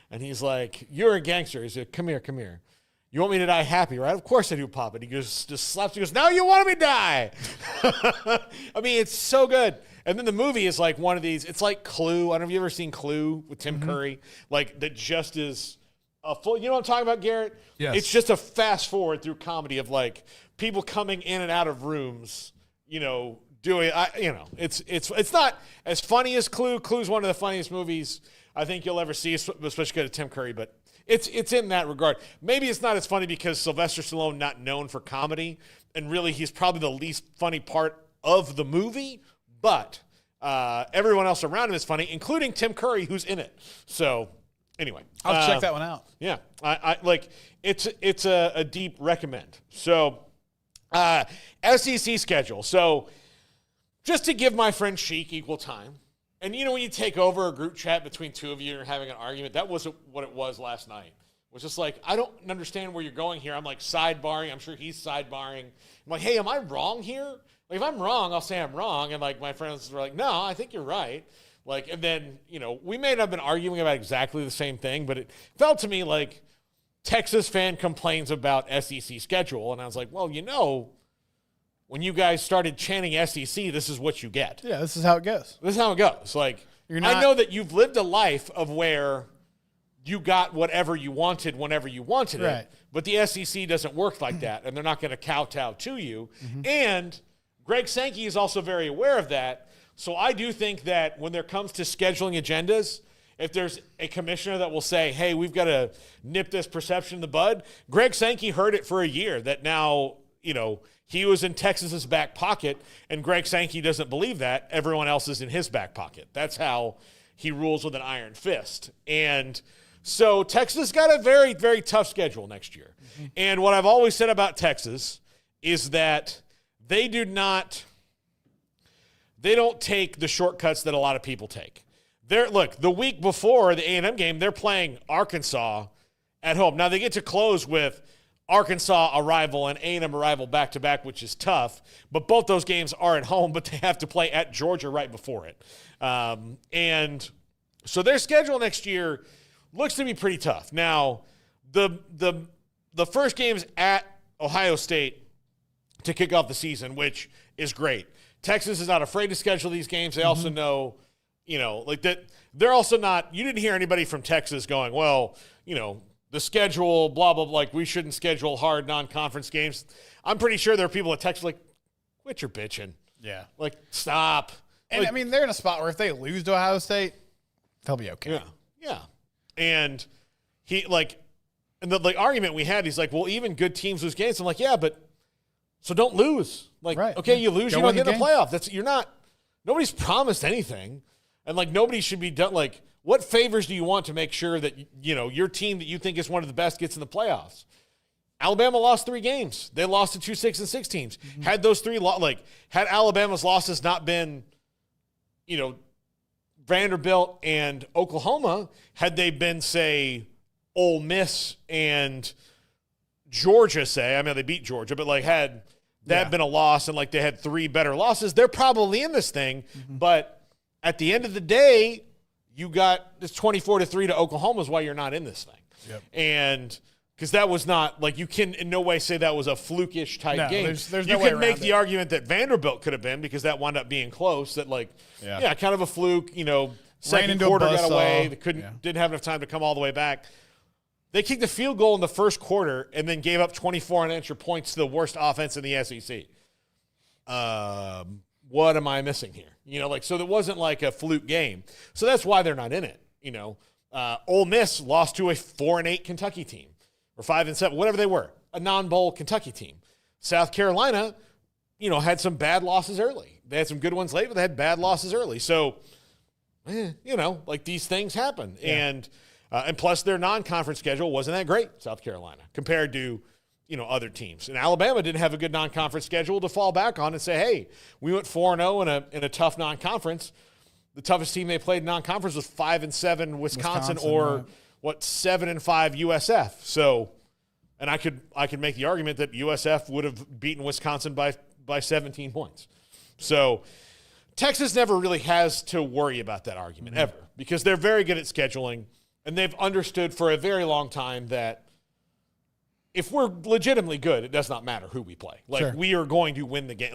Speaker 2: And he's like, you're a gangster. He's like, come here. You want me to die happy, right? Of course I do, Pop. And he just slaps. He goes, now you want me to die. I mean, it's so good. And then the movie is like one of these. It's like Clue. I don't know if you've ever seen Clue with Tim Curry. Like, that just is a full. You know what I'm talking about, Garrett?
Speaker 4: Yes.
Speaker 2: It's just a fast forward through comedy of like people coming in and out of rooms. Doing. It's not as funny as Clue. Clue's one of the funniest movies I think you'll ever see, especially because of Tim Curry. But it's in that regard. Maybe it's not as funny because Sylvester Stallone not known for comedy, and really he's probably the least funny part of the movie. But everyone else around him is funny, including Tim Curry, who's in it. So anyway,
Speaker 3: I'll check that one out.
Speaker 2: Yeah, I like it's a deep recommend. So SEC schedule. So just to give my friend Sheik equal time. And when you take over a group chat between two of you and having an argument, that wasn't what it was last night. It was just like, I don't understand where you're going here. I'm like sidebarring. I'm sure he's sidebarring. I'm like, hey, am I wrong here? Like, if I'm wrong, I'll say I'm wrong. And like my friends were like, no, I think you're right. Like, and then, we may not have been arguing about exactly the same thing, but it felt to me like Texas fan complains about SEC schedule. And I was like, well, when you guys started chanting SEC, this is what you get.
Speaker 3: Yeah, this is how it goes.
Speaker 2: This is how it goes. Like, I know that you've lived a life of where you got whatever you wanted whenever you wanted it, but the SEC doesn't work like that, and they're not going to kowtow to you. And Greg Sankey is also very aware of that. So I do think that when there comes to scheduling agendas, if there's a commissioner that will say, hey, we've got to nip this perception in the bud, Greg Sankey heard it for a year that now, he was in Texas's back pocket, and Greg Sankey doesn't believe that. Everyone else is in his back pocket. That's how he rules with an iron fist. And so Texas got a very, very tough schedule next year. And what I've always said about Texas is that they don't take the shortcuts that a lot of people take. Look, the week before the A&M game, they're playing Arkansas at home. Now, they get to close with Arkansas arrival and A&M arrival back-to-back, which is tough. But both those games are at home, but they have to play at Georgia right before it. And so their schedule next year looks to be pretty tough. Now, the first game is at Ohio State to kick off the season, which is great. Texas is not afraid to schedule these games. They also know, like that. They're also not – you didn't hear anybody from Texas going, well, the schedule, blah, blah, blah, like we shouldn't schedule hard non-conference games. I'm pretty sure there are people at Texas like, quit your bitching.
Speaker 3: Yeah.
Speaker 2: Like, stop.
Speaker 3: And,
Speaker 2: like,
Speaker 3: I mean, they're in a spot where if they lose to Ohio State, they'll be okay.
Speaker 2: Yeah. And the argument we had, he's like, well, even good teams lose games. I'm like, yeah, but so don't lose. Like, okay, you lose, you don't get in the playoff. Nobody's promised anything. And, like, nobody should be done. Like, what favors do you want to make sure that, your team that you think is one of the best gets in the playoffs? Alabama lost 3 games. They lost to 2 6-6 teams. Had those 3 had Alabama's losses not been, Vanderbilt and Oklahoma, had they been, say, Ole Miss and Georgia, say, I mean, they beat Georgia, but had that been a loss and they had 3 better losses, they're probably in this thing. But at the end of the day, you got this 24-3 to Oklahoma is why you're not in this thing.
Speaker 3: Yep.
Speaker 2: And because that was not you can in no way say that was a flukish type game.
Speaker 3: There's
Speaker 2: you
Speaker 3: no way
Speaker 2: can make
Speaker 3: around
Speaker 2: the
Speaker 3: it.
Speaker 2: argument that Vanderbilt could have been because that wound up being close. That kind of a fluke. Second
Speaker 3: into a
Speaker 2: quarter got away.
Speaker 3: buzzsaw.
Speaker 2: They didn't have enough time to come all the way back. They kicked a field goal in the first quarter and then gave up 24 unanswered points to the worst offense in the SEC. What am I missing here? So it wasn't like a fluke game. So that's why they're not in it. Ole Miss lost to a 4-8 Kentucky team. Or 5-7, whatever they were, a non-bowl Kentucky team. South Carolina, had some bad losses early. They had some good ones late, but they had bad losses early. So, these things happen. Yeah. And plus their non-conference schedule wasn't that great, South Carolina, compared to, other teams. And Alabama didn't have a good non-conference schedule to fall back on and say, hey, we went 4-0 in a tough non-conference. The toughest team they played in non-conference was 5-7 Wisconsin or 7-5 USF. So, and I could make the argument that USF would have beaten Wisconsin by 17 points. So, Texas never really has to worry about that argument ever because they're very good at scheduling and they've understood for a very long time that if we're legitimately good, it does not matter who we play. We are going to win the game.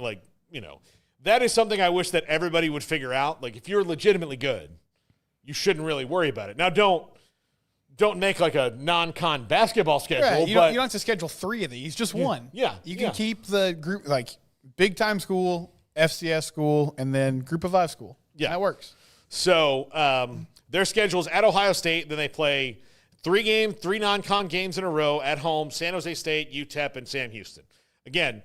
Speaker 2: That is something I wish that everybody would figure out. If you're legitimately good, you shouldn't really worry about it. Now, don't make a non-con basketball schedule.
Speaker 3: Right. You don't have to schedule 3 of these, just one.
Speaker 2: Yeah.
Speaker 3: You can keep the group, big-time school, FCS school, and then group of 5 school.
Speaker 2: Yeah.
Speaker 3: That works.
Speaker 2: So their schedule is at Ohio State. Then they play 3 non-con games in a row at home, San Jose State, UTEP, and Sam Houston. Again,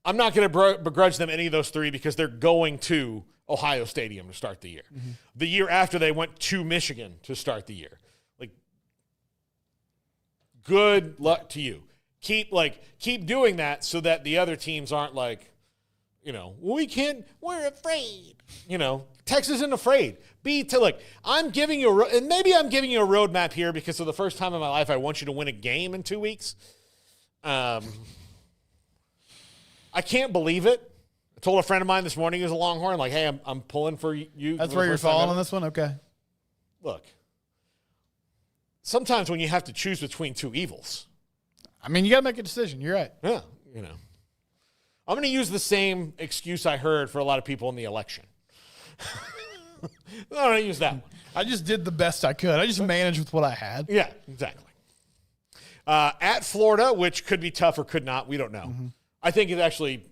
Speaker 2: I'm not going to begrudge them any of those 3 because they're going to Ohio Stadium to start the year. The year after, they went to Michigan to start the year. Good luck to you. Keep doing that so that the other teams aren't we can't, we're afraid. Texas isn't afraid. I'm giving you and maybe I'm giving you a roadmap here because for the first time in my life, I want you to win a game in 2 weeks. I can't believe it. I told a friend of mine this morning who's a Longhorn, hey, I'm pulling for you.
Speaker 3: That's where you're falling on this one? Okay.
Speaker 2: Look. Sometimes when you have to choose between 2 evils.
Speaker 3: I mean, you got to make a decision. You're right.
Speaker 2: Yeah, I'm going to use the same excuse I heard for a lot of people in the election. I'm going to use that one.
Speaker 3: I just did the best I could. I just managed with what I had.
Speaker 2: Yeah, exactly. At Florida, which could be tough or could not, we don't know. I think it's actually,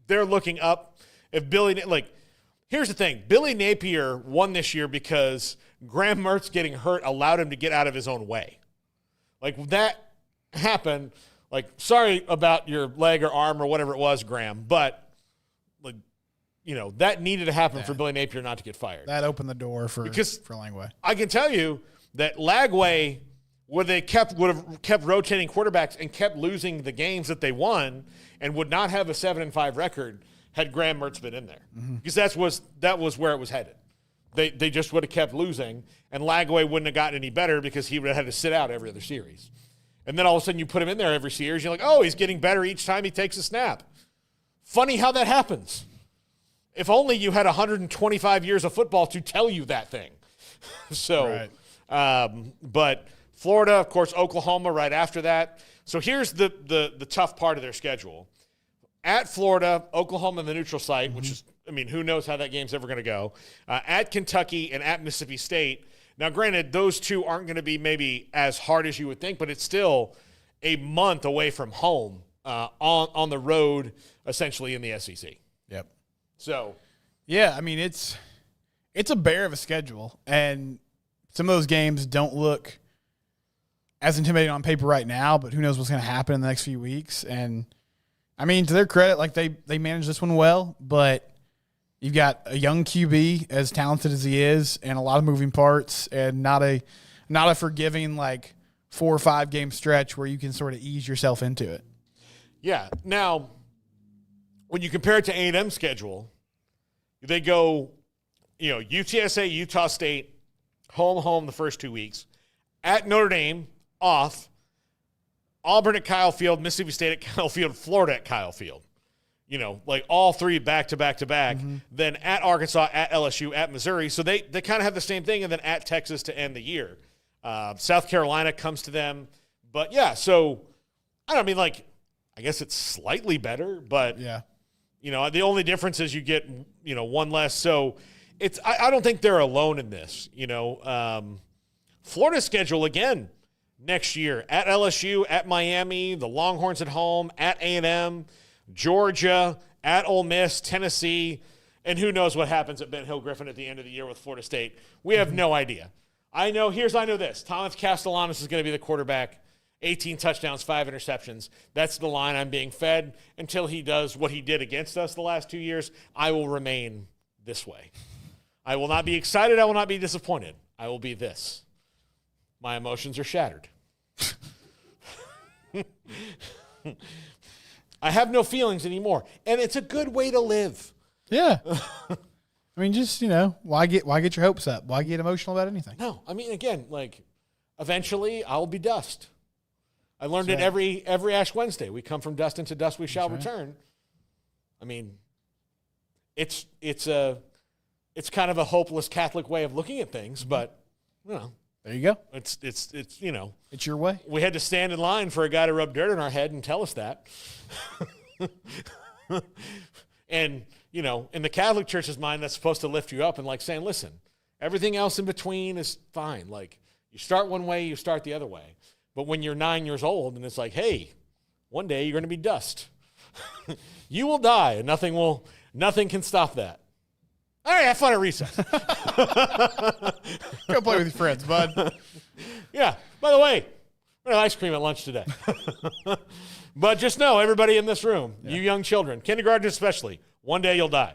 Speaker 2: they're looking up. If here's the thing. Billy Napier won this year because Graham Mertz getting hurt allowed him to get out of his own way. That happened. Sorry about your leg or arm or whatever it was, Graham, but that needed to happen for Billy Napier not to get fired.
Speaker 3: That opened the door for Langway.
Speaker 2: I can tell you that Lagway, would have kept rotating quarterbacks and kept losing the games that they won and would not have a 7-5 record had Graham Mertz been in there. Because that was where it was headed. They just would have kept losing, and Lagway wouldn't have gotten any better because he would have had to sit out every other series. And then all of a sudden you put him in there every series, you're oh, he's getting better each time he takes a snap. Funny how that happens. If only you had 125 years of football to tell you that thing. But Florida, of course, Oklahoma right after that. So here's the tough part of their schedule. At Florida, Oklahoma in the neutral site, which is, who knows how that game's ever going to go. At Kentucky and at Mississippi State. Now, granted, those 2 aren't going to be maybe as hard as you would think, but it's still a month away from home on the road, essentially in the SEC.
Speaker 3: Yep.
Speaker 2: So,
Speaker 3: yeah, it's a bear of a schedule, and some of those games don't look as intimidating on paper right now, but who knows what's going to happen in the next few weeks. And, to their credit, they managed this one well, but you've got a young QB, as talented as he is, and a lot of moving parts, and not a forgiving, 4 or 5 game stretch where you can sort of ease yourself into it.
Speaker 2: Yeah. Now, when you compare it to A&M's schedule, they go, UTSA, Utah State, home the first 2 weeks. At Notre Dame, off. Auburn at Kyle Field, Mississippi State at Kyle Field, Florida at Kyle Field. Like all 3 back to back to back. Then at Arkansas, at LSU, at Missouri. So they kind of have the same thing, and then at Texas to end the year. South Carolina comes to them. But, yeah, so, I guess it's slightly better. But, the only difference is you get, one less. So I don't think they're alone in this. Florida's schedule, again, next year at LSU, at Miami, the Longhorns at home, at A&M, Georgia, at Ole Miss, Tennessee, and who knows what happens at Ben Hill Griffin at the end of the year with Florida State. We have no idea. I know this. Thomas Castellanos is going to be the quarterback. 18 touchdowns, 5 interceptions. That's the line I'm being fed. Until he does what he did against us the last 2 years, I will remain this way. I will not be excited. I will not be disappointed. I will be this. My emotions are shattered. I have no feelings anymore, and it's a good way to live.
Speaker 3: Yeah. Just, why get your hopes up? Why get emotional about anything?
Speaker 2: No, again, eventually I'll be dust. I learned it every Ash Wednesday. We come from dust into dust we shall return. It's kind of a hopeless Catholic way of looking at things, but,
Speaker 3: there you go.
Speaker 2: It's
Speaker 3: it's your way.
Speaker 2: We had to stand in line for a guy to rub dirt on our head and tell us that. And, in the Catholic Church's mind, that's supposed to lift you up and saying, listen, everything else in between is fine. You start one way, you start the other way. But when you're 9 years old and it's hey, one day you're going to be dust. You will die and nothing can stop that. All right, have fun at recess.
Speaker 3: Go play with your friends, bud.
Speaker 2: Yeah. By the way, we're going to have ice cream at lunch today. But just know, everybody in this room, you young children, kindergarten especially, one day you'll die.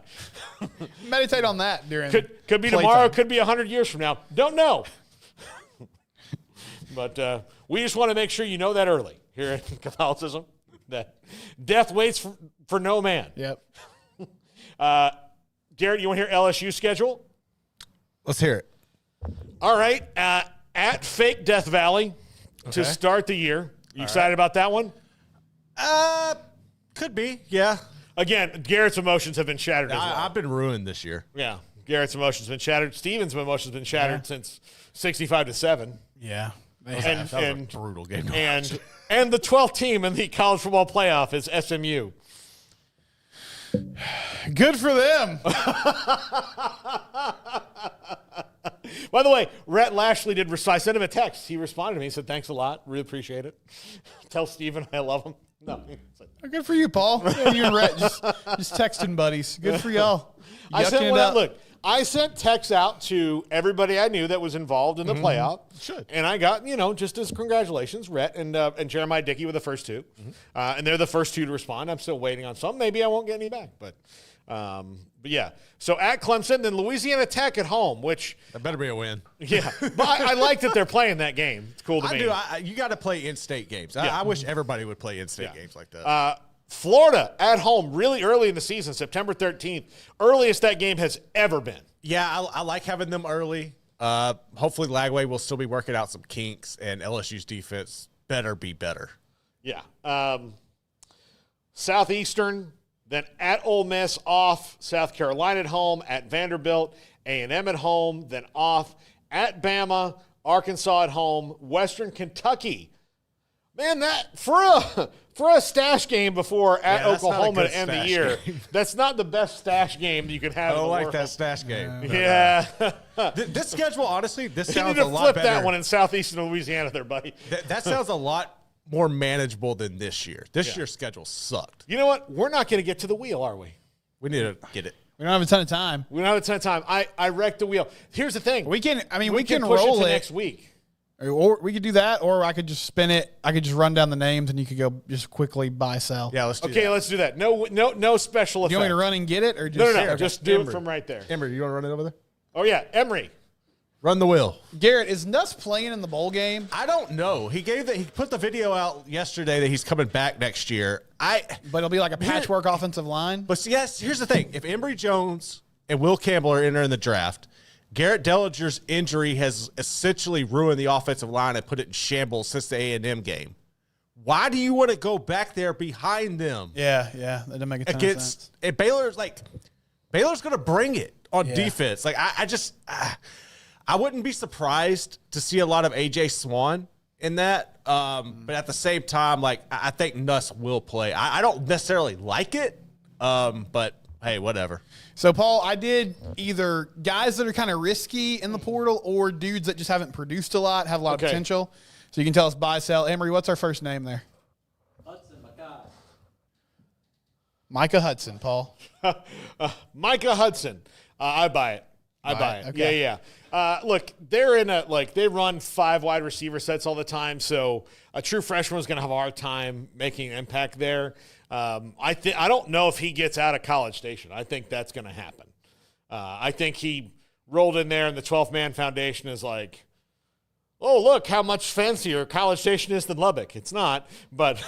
Speaker 3: Meditate on that during
Speaker 2: Could be tomorrow, could be 100 years from now. Don't know. But we just want to make sure you know that early here in Catholicism, that death waits for no man.
Speaker 3: Yep.
Speaker 2: Garrett, you want to hear LSU schedule?
Speaker 4: Let's hear it.
Speaker 2: All right. At fake Death Valley to start the year. You excited about that one?
Speaker 4: Could be, yeah.
Speaker 2: Again, Garrett's emotions have been shattered as well.
Speaker 4: I've been ruined this year.
Speaker 2: Yeah. Garrett's emotions have been shattered. Steven's emotions have been shattered since 65-7.
Speaker 3: Yeah.
Speaker 2: And,
Speaker 4: that was a brutal game to watch.
Speaker 2: And the 12th team in the college football playoff is SMU.
Speaker 3: Good for them.
Speaker 2: By the way, Rhett Lashley I sent him a text. He responded to me. He said, thanks a lot. Really appreciate it. Tell Steven I love him. No.
Speaker 3: Good for you, Paul. Yeah, you and Rhett just texting buddies. Good for y'all.
Speaker 2: I sent one out. Look, I sent texts out to everybody I knew that was involved in the playoff.
Speaker 4: Should.
Speaker 2: And I got, just as congratulations, Rhett and Jeremiah Dickey were the first two. And they're the first two to respond. I'm still waiting on some. Maybe I won't get any back. But yeah. So at Clemson, then Louisiana Tech at home, which.
Speaker 4: That better be a win.
Speaker 2: Yeah. But I like that they're playing that game. It's cool to me.
Speaker 4: I do. You got to play in-state games. I wish everybody would play in-state games like that.
Speaker 2: Florida at home really early in the season, September 13th. Earliest that game has ever been.
Speaker 4: Yeah, I like having them early. Hopefully Lagway will still be working out some kinks, and LSU's defense better be better.
Speaker 2: Yeah. Southeastern, then at Ole Miss, off. South Carolina at home, at Vanderbilt, A&M at home, then off. At Bama, Arkansas at home, Western Kentucky. Man, that for a stash game before at Oklahoma to end the year, that's not the best stash game you can have.
Speaker 4: I don't like that stash game.
Speaker 2: Yeah.
Speaker 4: This schedule, honestly,
Speaker 2: You
Speaker 4: sounds
Speaker 2: need
Speaker 4: a
Speaker 2: to
Speaker 4: lot
Speaker 2: flip
Speaker 4: better.
Speaker 2: that one in southeastern Louisiana there, buddy.
Speaker 4: That sounds a lot more manageable than this year. This year's schedule sucked.
Speaker 2: You know what? We're not going to get to the wheel, are we?
Speaker 4: We need to get it.
Speaker 3: We don't have a ton of time.
Speaker 2: We don't have a ton of time. I wrecked the wheel. Here's the thing.
Speaker 3: We can
Speaker 2: push
Speaker 3: roll
Speaker 2: it to
Speaker 3: it
Speaker 2: next week.
Speaker 3: Or we could do that, or I could just spin it. I could just run down the names, and you could go just quickly buy, sell.
Speaker 4: Yeah, let's do that.
Speaker 2: Okay, let's do that. No special effects.
Speaker 3: Do you want me to run and get it, or just
Speaker 2: No. Just do it from right there.
Speaker 4: Emory, you want to run it over there?
Speaker 2: Oh yeah, Emory.
Speaker 4: Run the wheel.
Speaker 3: Garrett, is Nuss playing in the bowl game?
Speaker 4: I don't know. He put the video out yesterday that he's coming back next year.
Speaker 3: But it'll be like a patchwork offensive line.
Speaker 4: But yes, here's the thing. If Emory Jones and Will Campbell are entering the draft, Garrett Dellinger's injury has essentially ruined the offensive line and put it in shambles since the A&M game. Why do you want to go back there behind them?
Speaker 3: Yeah, that doesn't make a ton of sense.
Speaker 4: And Baylor's going to bring it on defense. Like I wouldn't be surprised to see a lot of A.J. Swan in that. But at the same time, like I think Nuss will play. I don't necessarily like it, but hey, whatever.
Speaker 3: So, Paul, I did either guys that are kind of risky in the portal or dudes that just haven't produced a lot, have a lot of potential. So you can tell us buy, sell. Emory, what's our first name there?
Speaker 8: Hudson Mackay.
Speaker 3: Micah Hudson, Paul.
Speaker 2: Micah Hudson. I buy it. I buy it.
Speaker 3: Okay.
Speaker 2: Yeah. Look, they're in they run 5 wide receiver sets all the time, so a true freshman is going to have a hard time making an impact there. I don't know if he gets out of College Station. I think that's going to happen. I think he rolled in there, and the 12th man foundation is like, oh, look how much fancier College Station is than Lubbock. It's not, but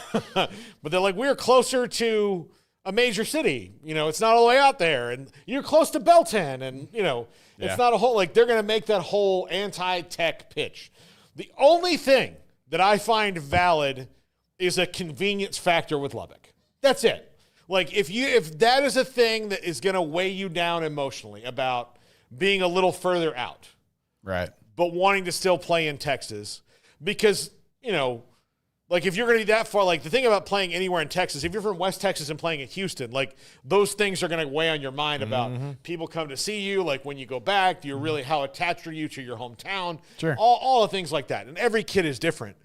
Speaker 2: they're like, we're closer to a major city. It's not all the way out there, and you're close to Belton, and it's not a whole they're going to make that whole anti-tech pitch. The only thing that I find valid is a convenience factor with Lubbock. That's it. Like if that is a thing that is going to weigh you down emotionally about being a little further out,
Speaker 3: right?
Speaker 2: But wanting to still play in Texas, because if you're going to be that far, the thing about playing anywhere in Texas, if you're from West Texas and playing at Houston, those things are going to weigh on your mind about people come to see you, when you go back, how attached are you to your hometown?
Speaker 3: Sure.
Speaker 2: All the things like that. And every kid is different.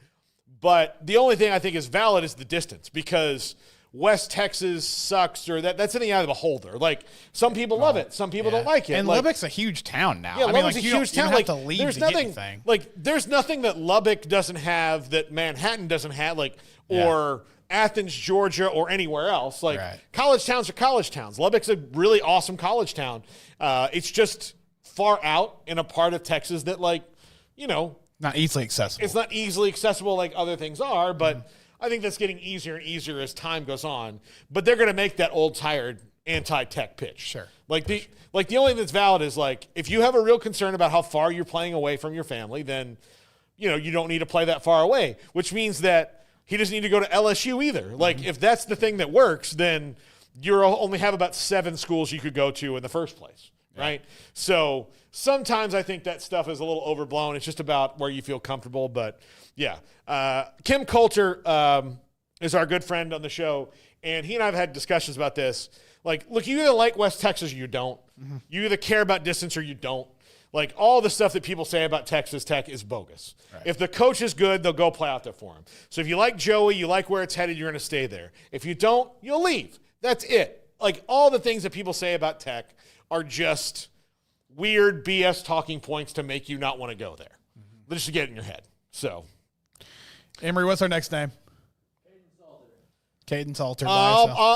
Speaker 2: But the only thing I think is valid is the distance, because West Texas sucks, or that's in the eye of the beholder. Some people love it, some people don't like it.
Speaker 3: And Lubbock's a huge town now.
Speaker 2: Yeah, Lubbock's a huge town.
Speaker 3: You have to leave
Speaker 2: there's
Speaker 3: to
Speaker 2: nothing,
Speaker 3: get anything.
Speaker 2: There's nothing that Lubbock doesn't have that Manhattan doesn't have, or Athens, Georgia, or anywhere else. College towns are college towns. Lubbock's a really awesome college town. It's just far out in a part of Texas that,
Speaker 3: not easily accessible.
Speaker 2: It's not easily accessible like other things are, but I think that's getting easier and easier as time goes on. But they're going to make that old, tired, anti-tech pitch.
Speaker 3: Sure.
Speaker 2: The only thing that's valid is, if you have a real concern about how far you're playing away from your family, then, you don't need to play that far away, which means that he doesn't need to go to LSU either. If that's the thing that works, then you only have about 7 schools you could go to in the first place, right? So sometimes I think that stuff is a little overblown. It's just about where you feel comfortable, but yeah. Kim Coulter is our good friend on the show, and he and I have had discussions about this. Look, you either like West Texas or you don't. You either care about distance or you don't. All the stuff that people say about Texas Tech is bogus. Right. If the coach is good, they'll go play out there for him. So if you like Joey, you like where it's headed, you're going to stay there. If you don't, you'll leave. That's it. All the things that people say about Tech are just weird BS talking points to make you not want to go there. Just to get it in your head. So,
Speaker 3: Emory, what's our next name? Caden Salter.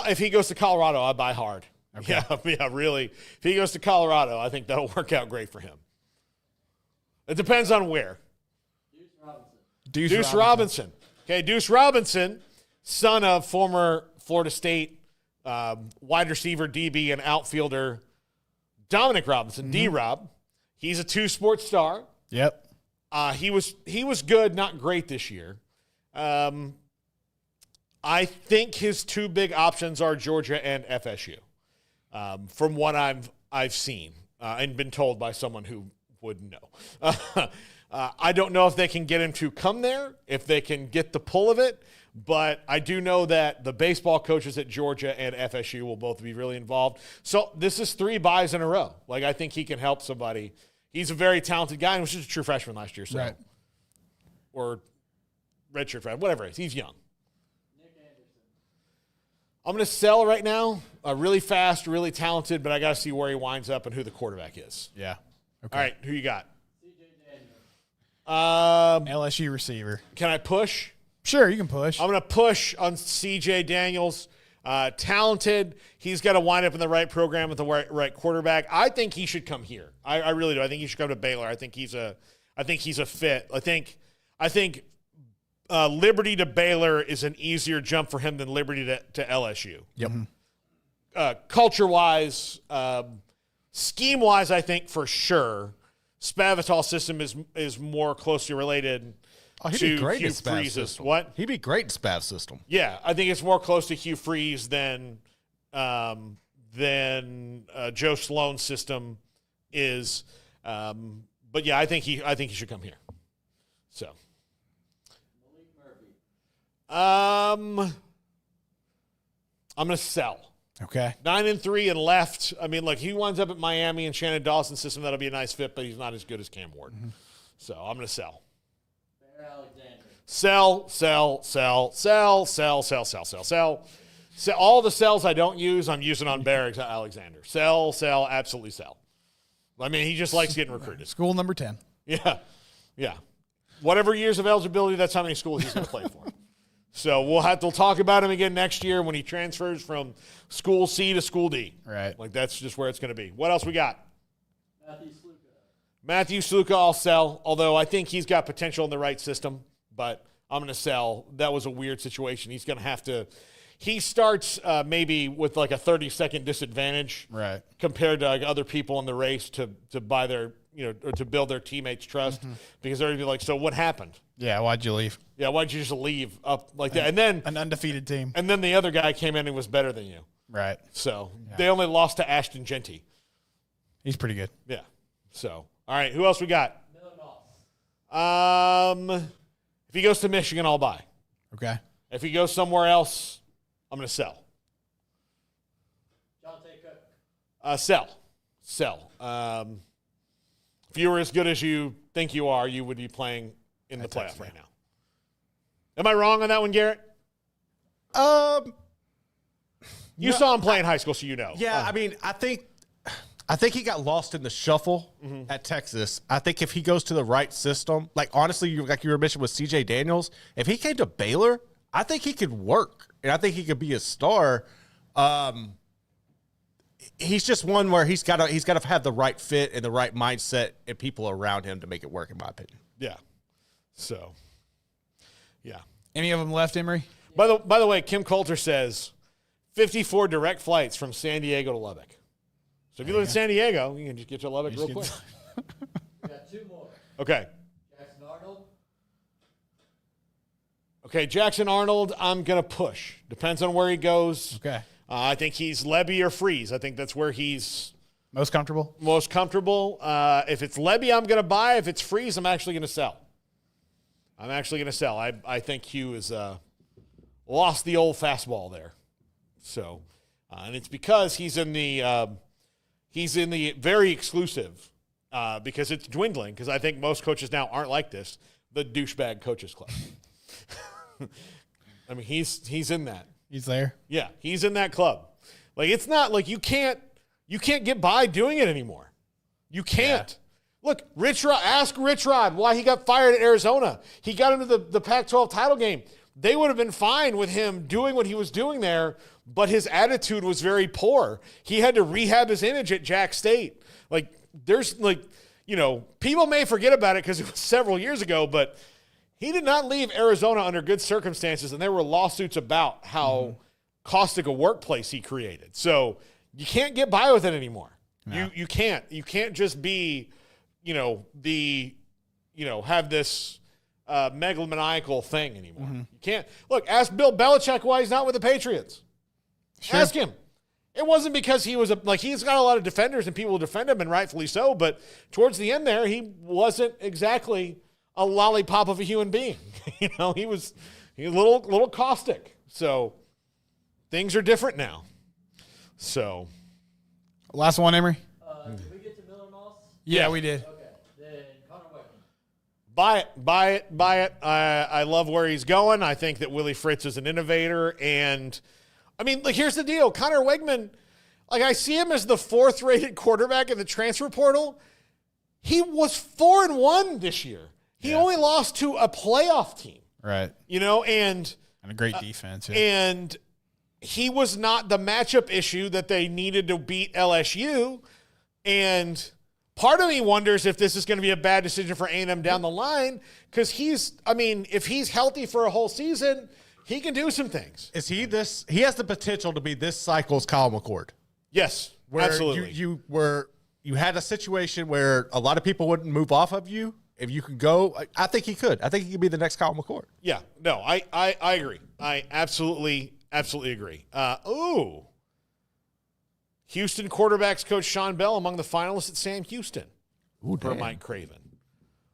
Speaker 2: If he goes to Colorado, I'll buy hard. Okay. Yeah, really. If he goes to Colorado, I think that'll work out great for him. It depends on where. Deuce Robinson. Okay, Deuce Robinson, son of former Florida State wide receiver, DB, and outfielder Dominic Robinson, D-Rob. He's a 2-sport star.
Speaker 3: Yep.
Speaker 2: He was good, not great this year. I think his 2 big options are Georgia and FSU, from what I've seen and been told by someone who would know. I don't know if they can get him to come there, if they can get the pull of it, but I do know that the baseball coaches at Georgia and FSU will both be really involved. So this is 3 buys in a row. I think he can help somebody. He's a very talented guy and was just a true freshman last year. So,
Speaker 3: right.
Speaker 2: Or redshirt freshman, whatever it is. He's young. I'm going to sell right now. Really fast, really talented, but I got to see where he winds up and who the quarterback is.
Speaker 3: Yeah. Okay.
Speaker 2: All right, who you got?
Speaker 3: LSU receiver.
Speaker 2: Can I push?
Speaker 3: Sure, you can push.
Speaker 2: I'm going to push on C.J. Daniels. Talented. He's got to wind up in the right program with the right quarterback. I think he should come here. I really do. I think he should come to Baylor. I think he's a fit. I think Liberty to Baylor is an easier jump for him than Liberty to LSU.
Speaker 3: Yep.
Speaker 2: Culture-wise, scheme-wise, I think for sure, Spavital's system is more closely related
Speaker 4: He'd
Speaker 2: to
Speaker 4: be great
Speaker 2: Hugh
Speaker 4: in Spav's
Speaker 2: Freeze's.
Speaker 4: system.
Speaker 2: What?
Speaker 4: He'd be great in Spav's system.
Speaker 2: Yeah, I think it's more close to Hugh Freeze than Joe Sloan's system is. But yeah, I think he should come here. So, I'm gonna sell.
Speaker 3: Okay.
Speaker 2: 9-3 and left. I mean, look, he winds up at Miami and Shannon Dawson's system. That'll be a nice fit, but he's not as good as Cam Ward. So I'm gonna sell.
Speaker 8: Alexander.
Speaker 2: Sell. All the sells I don't use, I'm using on Bear Alexander. Sell, absolutely sell. I mean, he just likes getting recruited.
Speaker 3: School number 10.
Speaker 2: Yeah. Whatever years of eligibility, that's how many schools he's going to play for. So we'll talk about him again next year when he transfers from school C to school D.
Speaker 3: Right.
Speaker 2: Like that's just where it's going to be. What else we got?
Speaker 8: Matthew Sluka.
Speaker 2: Matthew Sluka, I'll sell, although I think he's got potential in the right system, but I'm going to sell. That was a weird situation. He's going to have to – he starts maybe with like a 30-second disadvantage
Speaker 3: Right.
Speaker 2: compared to like other people in the race to buy their – or to build their teammates' trust because they're going to be like, so what happened?
Speaker 3: Yeah, why'd you leave?
Speaker 2: Yeah, why'd you just leave up like that? And then
Speaker 3: An undefeated team.
Speaker 2: and then the other guy came in and was better than you.
Speaker 3: Right.
Speaker 2: So they only lost to Ashton Genty.
Speaker 3: He's pretty good.
Speaker 2: Yeah. So, all right, who else we got?
Speaker 8: Miller Moss.
Speaker 2: If he goes to Michigan, I'll buy.
Speaker 3: Okay.
Speaker 2: If he goes somewhere else, I'm going to sell.
Speaker 8: Jonte Cook.
Speaker 2: Sell. If you were as good as you think you are, you would be playing in the playoff right now. Am I wrong on that one, Garrett? You saw him play in high school, so you know.
Speaker 4: Yeah, I mean, I think he got lost in the shuffle at Texas. I think if he goes to the right system, like honestly, like you were mentioning with CJ Daniels, if he came to Baylor, I think he could work, and I think he could be a star. He's just one where he's got to have the right fit and the right mindset and people around him to make it work, in my opinion.
Speaker 2: Yeah. So, yeah.
Speaker 3: Any of them left, Emery?
Speaker 2: By the way, Kim Coulter says 54 direct flights from San Diego to Lubbock. So if you live in San Diego, you can just get to Lubbock real quick.
Speaker 8: We got two more.
Speaker 2: Okay.
Speaker 8: Jackson Arnold.
Speaker 2: Okay, Jackson Arnold, I'm going to push. Depends on where he goes.
Speaker 3: Okay.
Speaker 2: I think he's Lebby or Freeze. I think that's where he's
Speaker 3: Most comfortable?
Speaker 2: most comfortable. If it's Lebby, I'm going to buy. If it's Freeze, I'm actually going to sell. I think Hugh has lost the old fastball there. So, and it's because he's in the very exclusive because it's dwindling. Because I think most coaches now aren't like this. The douchebag coaches club. I mean, he's in that.
Speaker 3: He's there.
Speaker 2: Yeah, he's in that club. Like it's not like you can't get by doing it anymore. You can't. Yeah. Look, ask Rich Rod why he got fired at Arizona. He got into the Pac-12 title game. They would have been fine with him doing what he was doing there, but his attitude was very poor. He had to rehab his image at Jack State. Like there's people may forget about it because it was several years ago, but he did not leave Arizona under good circumstances, and there were lawsuits about how caustic a workplace he created. So you can't get by with it anymore. No. You can't. You can't just be, have this megalomaniacal thing anymore. You can't. Look, ask Bill Belichick why he's not with the Patriots. Sure. Ask him. It wasn't because he was he's got a lot of defenders and people defend him, and rightfully so, but towards the end there, he wasn't exactly a lollipop of a human being. He was a little caustic. So things are different now. So
Speaker 3: last one, Emery.
Speaker 8: Did we get to Miller Moss?
Speaker 3: Yeah, we did.
Speaker 8: Okay. Then Connor Wegman.
Speaker 2: Buy it. I love where he's going. I think that Willie Fritz is an innovator. And, I mean, here's the deal. Connor Wegman, I see him as the 4th-rated quarterback in the transfer portal. He was 4-1 this year. He only lost to a playoff team.
Speaker 3: Right.
Speaker 2: And
Speaker 3: a great defense. Yeah.
Speaker 2: And he was not the matchup issue that they needed to beat LSU. And part of me wonders if this is going to be a bad decision for A&M down the line, because if he's healthy for a whole season, he can do some things.
Speaker 4: Is he this? He has the potential to be this cycle's Kyle McCord.
Speaker 2: Yes,
Speaker 4: Where
Speaker 2: absolutely.
Speaker 4: You had a situation where a lot of people wouldn't move off of you. If you could go, I think he could. I think he could be the next Kyle McCord.
Speaker 2: Yeah, no, I agree. I absolutely agree. Houston quarterbacks coach Sean Bell among the finalists at Sam Houston for Mike Craven.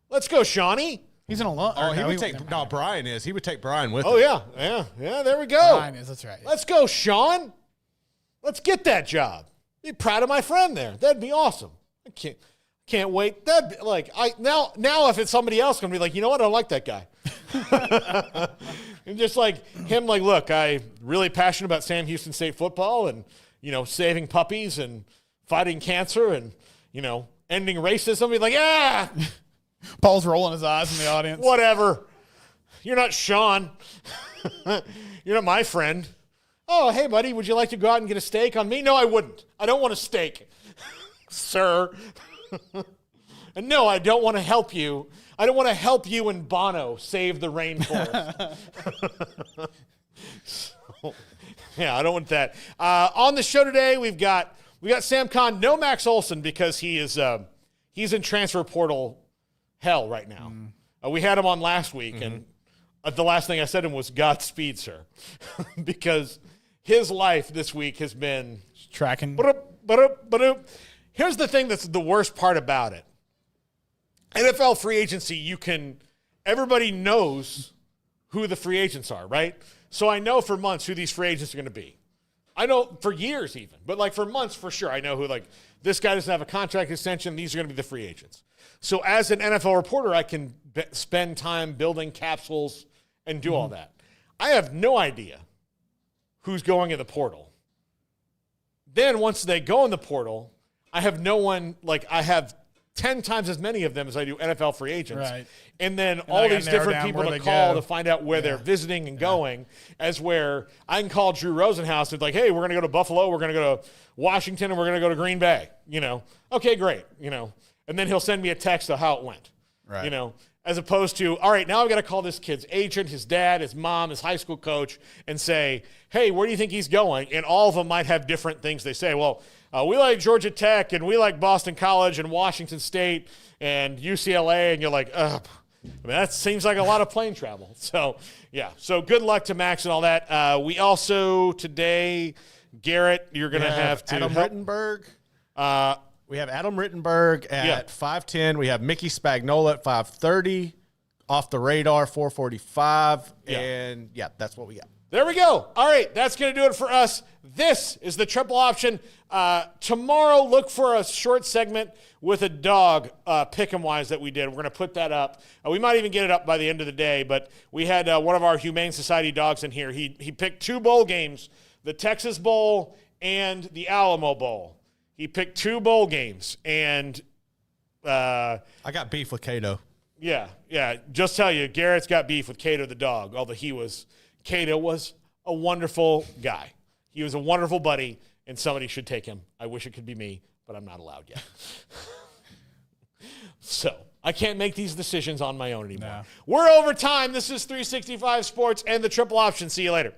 Speaker 2: Let's go, Shawnee.
Speaker 3: He's an alum.
Speaker 4: Oh, he would take. No, Brian is. He would take Brian with him.
Speaker 2: Oh, yeah. There we go.
Speaker 3: Brian is. That's right.
Speaker 2: Let's go, Sean. Let's get that job. Be proud of my friend there. That'd be awesome. I can't wait. That'd be like now if it's somebody else, I'm gonna be like, you know what? I don't like that guy. And just like him, like, look, I'm really passionate about Sam Houston State football and, saving puppies and fighting cancer and, ending racism. Be like, yeah.
Speaker 3: Paul's rolling his eyes in the audience.
Speaker 2: Whatever. You're not Sean. You're not my friend. Oh, hey, buddy, would you like to go out and get a steak on me? No, I wouldn't. I don't want a steak, sir. And no, I don't want to help you. I don't want to help you and Bono save the rainforest. I don't want that. On the show today, we got Sam Conn, no Max Olson, because he's in transfer portal hell right now. We had him on last week, and the last thing I said to him was Godspeed, sir, because his life this week has been
Speaker 3: tracking.
Speaker 2: Here's the thing that's the worst part about it. NFL free agency, everybody knows who the free agents are, right? So I know for months who these free agents are going to be. I know for years even, but like for months for sure, I know who, like, this guy doesn't have a contract extension. These are going to be the free agents. So as an NFL reporter, I can spend time building capsules and do all that. I have no idea who's going in the portal. Then once they go in the portal, I have no one, like, I have 10 times as many of them as I do NFL free agents.
Speaker 3: Right.
Speaker 2: And then all these different people to call to find out where they're visiting and going, as where I can call Drew Rosenhaus and be like, hey, we're going to go to Buffalo, we're going to go to Washington, and we're going to go to Green Bay. Okay, great. And then he'll send me a text of how it went.
Speaker 3: Right.
Speaker 2: As opposed to, all right, now I've got to call this kid's agent, his dad, his mom, his high school coach, and say, hey, where do you think he's going? And all of them might have different things they say. Well, we like Georgia Tech, and we like Boston College, and Washington State, and UCLA, and you're like, ugh. That seems like a lot of plane travel. So, yeah. So good luck to Max and all that. We also, today, Garrett, you're going to have to
Speaker 4: Adam
Speaker 2: help.
Speaker 4: Rittenberg. We have Adam Rittenberg at 5:10. We have Mickey Spagnola at 5:30. Off the radar, 4:45.
Speaker 2: Yeah.
Speaker 4: And, that's what we got.
Speaker 2: There we go. All right, that's going to do it for us. This is the triple option. Tomorrow, look for a short segment with a dog, pick-em-wise, that we did. We're going to put that up. We might even get it up by the end of the day, but we had one of our Humane Society dogs in here. He picked 2 bowl games, the Texas Bowl and the Alamo Bowl. He picked 2 bowl games, and
Speaker 4: I got beef with Cato.
Speaker 2: Yeah. Just tell you, Garrett's got beef with Cato the dog, although Cato was a wonderful guy. He was a wonderful buddy, and somebody should take him. I wish it could be me, but I'm not allowed yet. So I can't make these decisions on my own anymore. No. We're over time. This is 365 Sports and the Triple Option. See you later.